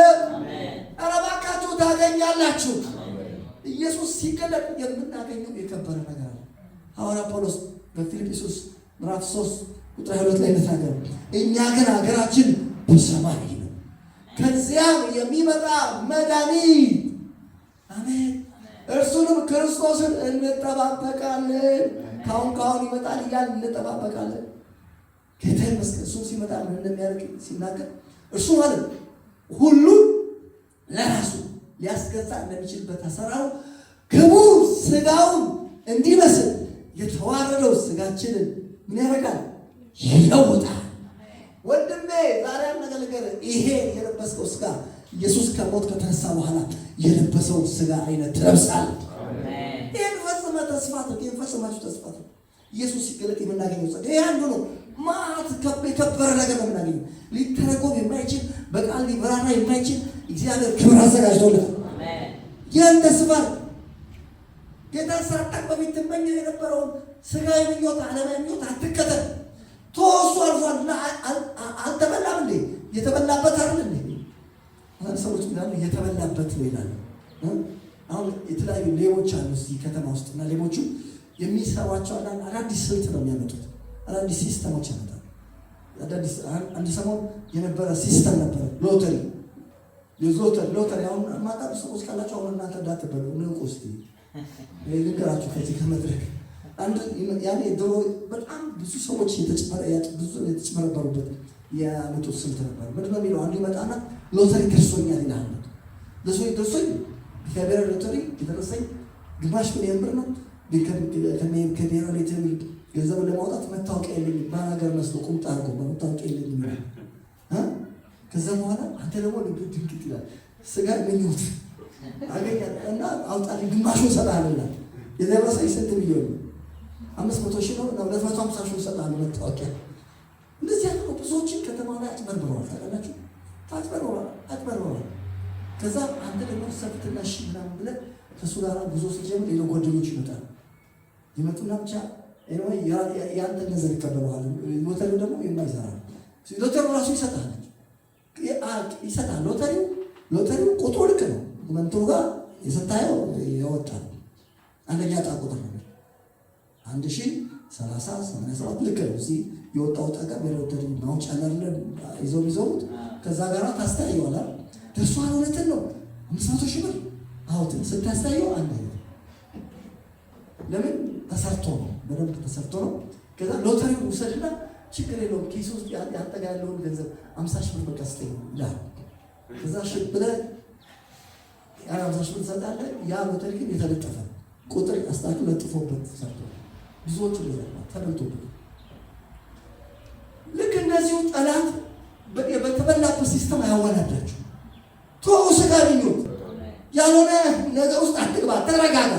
ኧረ እባካችሁ ታገኛላችሁ። ኢየሱስ ሲገለጥ የምናገኘው የከበረ ነገር አለ። ሐዋርያ ጳውሎስ በፊልጵስዩስ ምዕራፍ 3 ቁጥር 22 ላይ ተናገረ። እኛ ግን ሀገራችን በሰማይ ነው፣ ከዚያም የሚመጣ መድኃኒት አሜን፣ እርሱንም ክርስቶስን እንጠባበቃለን። ካሁን ይመጣል እያልን እንጠባበቃለን። ጌታ ይመስገን። እሱ ሲመጣ ምን እንደሚያደርግ ሲናገር እርሱ ማለት ሁሉን ለራሱ ሊያስገዛ እንደሚችልበት አሰራሩ ክቡር ስጋውን እንዲመስል የተዋረደው ስጋችንን ምን ያደርጋል? ይለውጣል። ወንድሜ ዛሬ ነገር ይሄ የለበስከው ስጋ ኢየሱስ ከሞት ከተነሳ በኋላ የለበሰው ስጋ አይነት ትለብሳለህ። ይህን ፈጽመህ ተስፋ አድርግ። ይሄን ፈጽማችሁ ተስፋ አድርግ። ኢየሱስ ሲገለጥ የምናገኘው ጸጋ ይሄ አንዱ ነው። ማት የከበረ ነገር ነው የምናገኘው። ሊተረጎም የማይችል በቃል ሊብራራ የማይችል እግዚአብሔር ክብር አዘጋጅቶለታል። ያን ተስፋ ጌታ ሳታውቅ በፊት ትመኘው የነበረውን ስጋዊ ምኞት፣ ዓለማዊ ምኞት አትከተል። ተወሱ አልፏልና አልተበላም እንዴ? የተበላበት አይደል እንዴ? አንድ ሰዎች ምናሉ የተበላበት ነው ይላሉ። አሁን የተለያዩ ሌቦች አሉ እዚህ ከተማ ውስጥ እና ሌቦቹ የሚሰሯቸው አዳዲስ ስልት ነው የሚያመጡት። አዳዲስ ሲስተሞች ያመጣሉ። አዳዲስ አንድ ሰሞን የነበረ ሲስተም ነበረ ሎተሪ። ሎተሪ አሁን ማጣቱ ሰዎች ካላቸው አሁን እናንተ እንዳትበሉ ንቁ እስቲ ልንገራችሁ ከዚህ ከመድረክ አንድ ያኔ ድሮ በጣም ብዙ ሰዎች የተጨመረበሩበት ያመጡት ስልት ነበር። ምንድነው የሚለው? አንዱ ይመጣና ሎተሪ ደርሶኛል ይላል። ደርሶኝ ከብሔራዊ ሎተሪ የደረሰኝ ግማሽ ሚሊዮን ብር ነው። ከብሔራዊ ሎተሪ ገንዘቡን ለማውጣት መታወቂያ የለኝም። በሀገር መስሎ ቁምጣ አድርጎ መታወቂያ የለኝም። ከዛ በኋላ አንተ ደግሞ ልብ ድንግጥ ይላል። ስጋ ምኞት አገኛል እና አውጣልኝ ግማሹን እሰጥሃለሁ። የደረሰኝ ስንት ሚሊዮን ነው? 500 ሺህ ነው እና 250 ሺህ እሰጥሃለሁ መታወቂያ። እንደዚህ ያሉ ብዙዎችን ከተማው ላይ አጭበርብረዋል። ታውቃላችሁ? አጭበርብረዋል። ከዛ አንተ ደግሞ ሰብትና ሺ ምናምን ብለህ ከእሱ ጋር ጉዞ ስትጀምር ሌሎች ጓደኞች ይመጣሉ። ይመጡና ብቻ የአንተን ገንዘብ ይቀበሉሃል። ሎተሪው ደግሞ የማይሰራ ነው። ሎተሪው ራሱ ይሰጣል። ሎተሪው ቁጥሩ ልክ ነው። መንትሩ ጋር የሰታየው ያወጣል። አንደኛ ዕጣ ቁጥር ነው 103087 ልክ ነው። እዚህ የወጣው ጠቀም የሎተሪ ማውጫ አለ ይዘውት ከዛ ጋር ታስተያየዋል። ደርሷል። እውነትን ነው 500 ሺህ ብር አውጥተህ ስታስተያየው አንድ ለምን ተሰርቶ ነው፣ በደንብ ተሰርቶ ነው። ከዛ ሎተሪው ውሰድና ችግር የለውም ኪስ ውስጥ ያንተ ጋር ያለውን ገንዘብ 50 ሺህ ብር በቃ ስጠኝ ይላል። ከዛ ሽብ ብለህ 50 ሺህ ብር ትሰጣለህ። ያ ሎተሪ ግን የተለጠፈ ቁጥር አስተካክሎ ለጥፎበት ሰርቶ ብዙዎች ተበልቶበት ልክ እነዚሁ ጠላት በተበላበት ሲስተም አያወናዳችሁ። ተው ስጋ ምኞት ያልሆነ ነገር ውስጥ አትግባ፣ ተረጋጋ።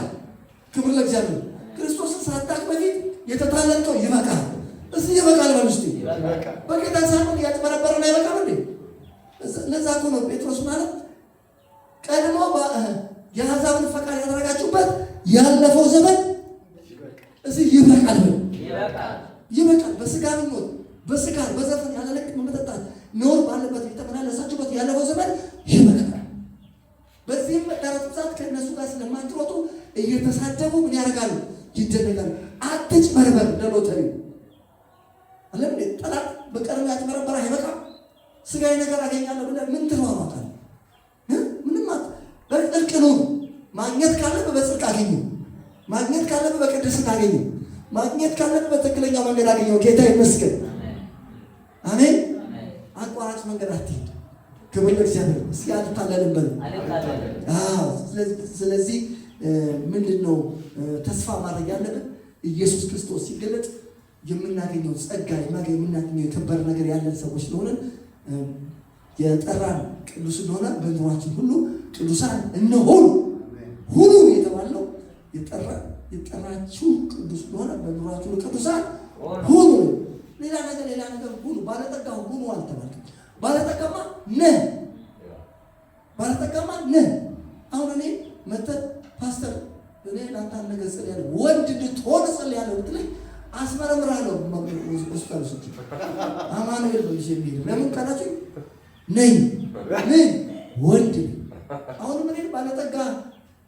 ክብር ለእግዚአብሔር። ክርስቶስን ሳታውቅ በፊት የተታለልከው ይበቃል። እስቲ ይበቃል በል እስቲ። በጌታ ሳይሆን ያጭበረበረው ነው ይበቃል እንዴ? ለዛ እኮ ነው ጴጥሮስ ማለት ቀድሞ የአሕዛብን ፈቃድ ያደረጋችሁበት ያለፈው ዘመን እዚህ ይበቃል በል። ይበቃል። በስጋ ምኞት፣ በስካር፣ በዘፈን ያለ ልክ መጠጣት ኖር ባለበት የተመላለሳችሁበት ያለፈው ዘመን ይበቃል። በዚህም መዳረስ ብዛት ከእነሱ ጋር ስለማትሮጡ እየተሳደቡ ምን ያደርጋሉ? ይደነጋሉ። አትጭበርበር። ለሎተሪው አለም ጠላት በቀርብ ያጭበረበረ አይበቃም። ስጋዊ ነገር አገኛለሁ ብለህ ምን ትሯሯጣለህ? ምንም በጽድቅ ነው። ማግኘት ካለብህ በጽድቅ አገኘው። ማግኘት ካለብህ በቅድስና አገኘው። ማግኘት ካለብህ በትክክለኛው መንገድ አገኘው። ጌታ ይመስገን። አሜን። አቋራጭ መንገድ አትሄድ። ክብር ለእግዚአብሔር። እስኪ አትታለልበት። ስለዚህ ምንድነው ተስፋ ማድረግ ያለብን? ኢየሱስ ክርስቶስ ሲገለጥ የምናገኘው ጸጋ የምናገኘው የከበረ ነገር ያለን ሰዎች ስለሆነ የጠራን ቅዱስ እንደሆነ በኑሯችን ሁሉ ቅዱሳን እንሁን። ሁሉ የተባለው የጠራችሁ ቅዱስ እንደሆነ በኑሯችን ሁሉ ቅዱሳን ሁኑ። ሌላ ነገር ሁኑ። ባለጠጋ ሁኑ አልተባልክም። ባለጠጋማ ነህ። አሁን እኔ መተህ ፓስተር እኔ ለአንተ ነገር ጸልያለሁ ወንድ እንድትሆን ጸልያለሁ ብትለኝ አስመረምራለሁ። ሆስፒታል ውስጥ አማኑኤል በልጅ የሚሄድ ለምን ካላችሁ ነኝ ወንድ። አሁንም እኔ ባለጠጋ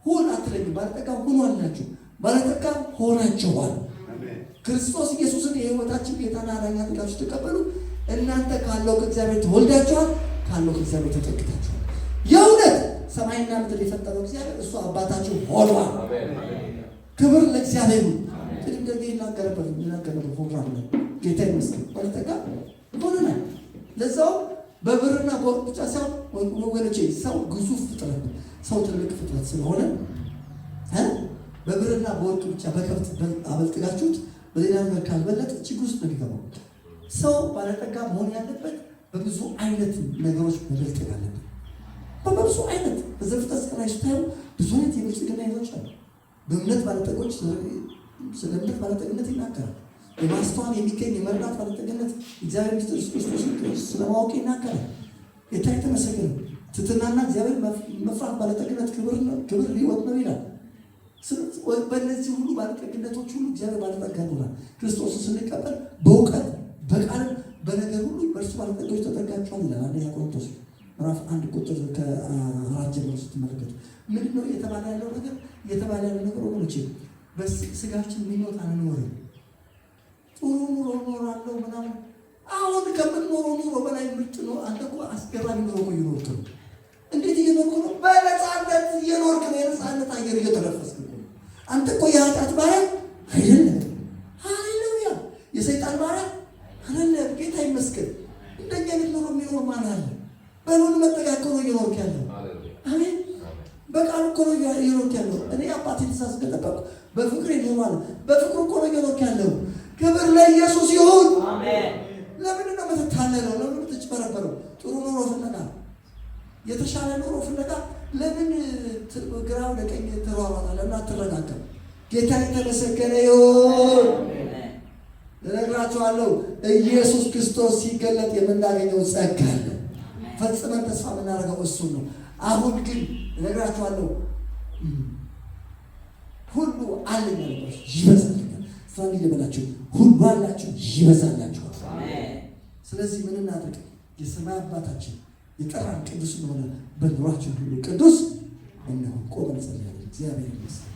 ሁን አትለኝም። ባለጠጋ ሁኑ አላችሁ። ባለጠጋ ሆናችኋል። ክርስቶስ ኢየሱስን የሕይወታችን ጌታና አዳኝ አድርጋችሁ ተቀበሉ። እናንተ ካለው ከእግዚአብሔር ተወልዳችኋል፣ ካለው ከእግዚአብሔር ተጠቅታችኋል። የእውነት ሰማይና ምድር የፈጠረው እግዚአብሔር እሱ አባታችሁ ሆኗል። ክብር ለእግዚአብሔር። እንደዚህ ይናገረበት ፕሮግራም ላይ ጌታ ይመስገን። ባለጠጋ ሆነናል። ለዛው በብርና በወርቅ ብቻ ሳይሆን ወገኖቼ፣ ሰው ግዙፍ ፍጥረት፣ ሰው ትልቅ ፍጥረት ስለሆነ በብርና በወርቅ ብቻ በከብት አበልጥጋችሁት በሌላ ነገር ካልበለጥ ችግር ውስጥ ነው የሚገባው። ሰው ባለጠጋ መሆን ያለበት በብዙ አይነት ነገሮች መበልጠግ አለበት። በብዙ አይነት በዘፍጥረት ላይ ስታዩ ብዙ አይነት የብልጽግና አይነቶች አሉ። በእምነት ባለጠጎች ስለ እምነት ባለጠግነት ይናገራል። በማስተዋል የሚገኝ የመረዳት ባለጠግነት እግዚአብሔር ሚስጥር ክርስቶስ ስለማወቅ ይናገራል። ጌታ የተመሰገነ። ትሕትናና እግዚአብሔር መፍራት ባለጠግነት ክብር ሕይወት ነው ይላል። በእነዚህ ሁሉ ባለጠግነቶች ሁሉ እግዚአብሔር ባለጠጋ ይሆናል። ክርስቶስን ስንቀበል በእውቀት በቃልም በነገር ሁሉ በእርሱ ባለጠጎች ተጠጋችኋል ይላል። አንደኛ ቆሮንቶስ ምዕራፍ 1 ቁጥር ከ4 ጀምሮ ስትመለከቱ ምንድን ነው እየተባለ ያለው ነገር? እየተባለ ያለው ነገር ወገኖቼ በስጋችን ምኞት አንኖርም። ጥሩ ኑሮ እኖራለሁ ምናምን። አሁን ከምንኖረው ኑሮ በላይ ምርጥ ነው። አንተ እኮ አስገራሚ ኑሮ ነው እየኖርክ ነው። እንዴት እየኖርክ ነው? በነፃነት እየኖርክ ነው። የነፃነት አየር እየተነፈስክ ነው። አንተ እኮ የኃጢአት ባሪያ አይደለም። ሃሌሉያ! የሰይጣን ባሪያ አይደለም። ጌታ ይመስገን። እንደኛ አይነት ኑሮ የሚኖር ማን አለ? በሉን መጠጋከሩ እየኖርክ ያለው አሜን። በቃል እኮ ነው እየኖርክ ያለው። እኔ አባቴን ትእዛዝ ከጠበቅኩ በፍቅሬ እኖራለሁ። በፍቅሩ እኮ ነው እየኖርክ ያለው። ክብር ለኢየሱስ ይሁን። አሜን። ለምን ነው የምትታለለው? ለምን የምትጭበረበረው? ጥሩ ኑሮ ፍለጋ፣ የተሻለ ኑሮ ፍለጋ ለምን ግራ ወደ ቀኝ ትሯሯጣለህ? ለምን አትረጋጋም? ጌታ የተመሰገነ ይሁን። እነግራችኋለሁ ኢየሱስ ክርስቶስ ሲገለጥ የምናገኘው ጸጋ አለ። ፈጽመን ተስፋ የምናደርገው እሱን ነው። አሁን ግን እነግራችኋለሁ ሁሉ አለኝ አለባችሁ ይበዛልኛል። ስራን ይለበላችሁ ሁሉ አላችሁ ይበዛላችኋል። ስለዚህ ምን እናድርግ? የሰማይ አባታችን የጠራን ቅዱስ እንደሆነ በኑሯችን ሁሉ ቅዱስ እንሆን። ቆመን እንጸልያለን። እግዚአብሔር ይመስገን።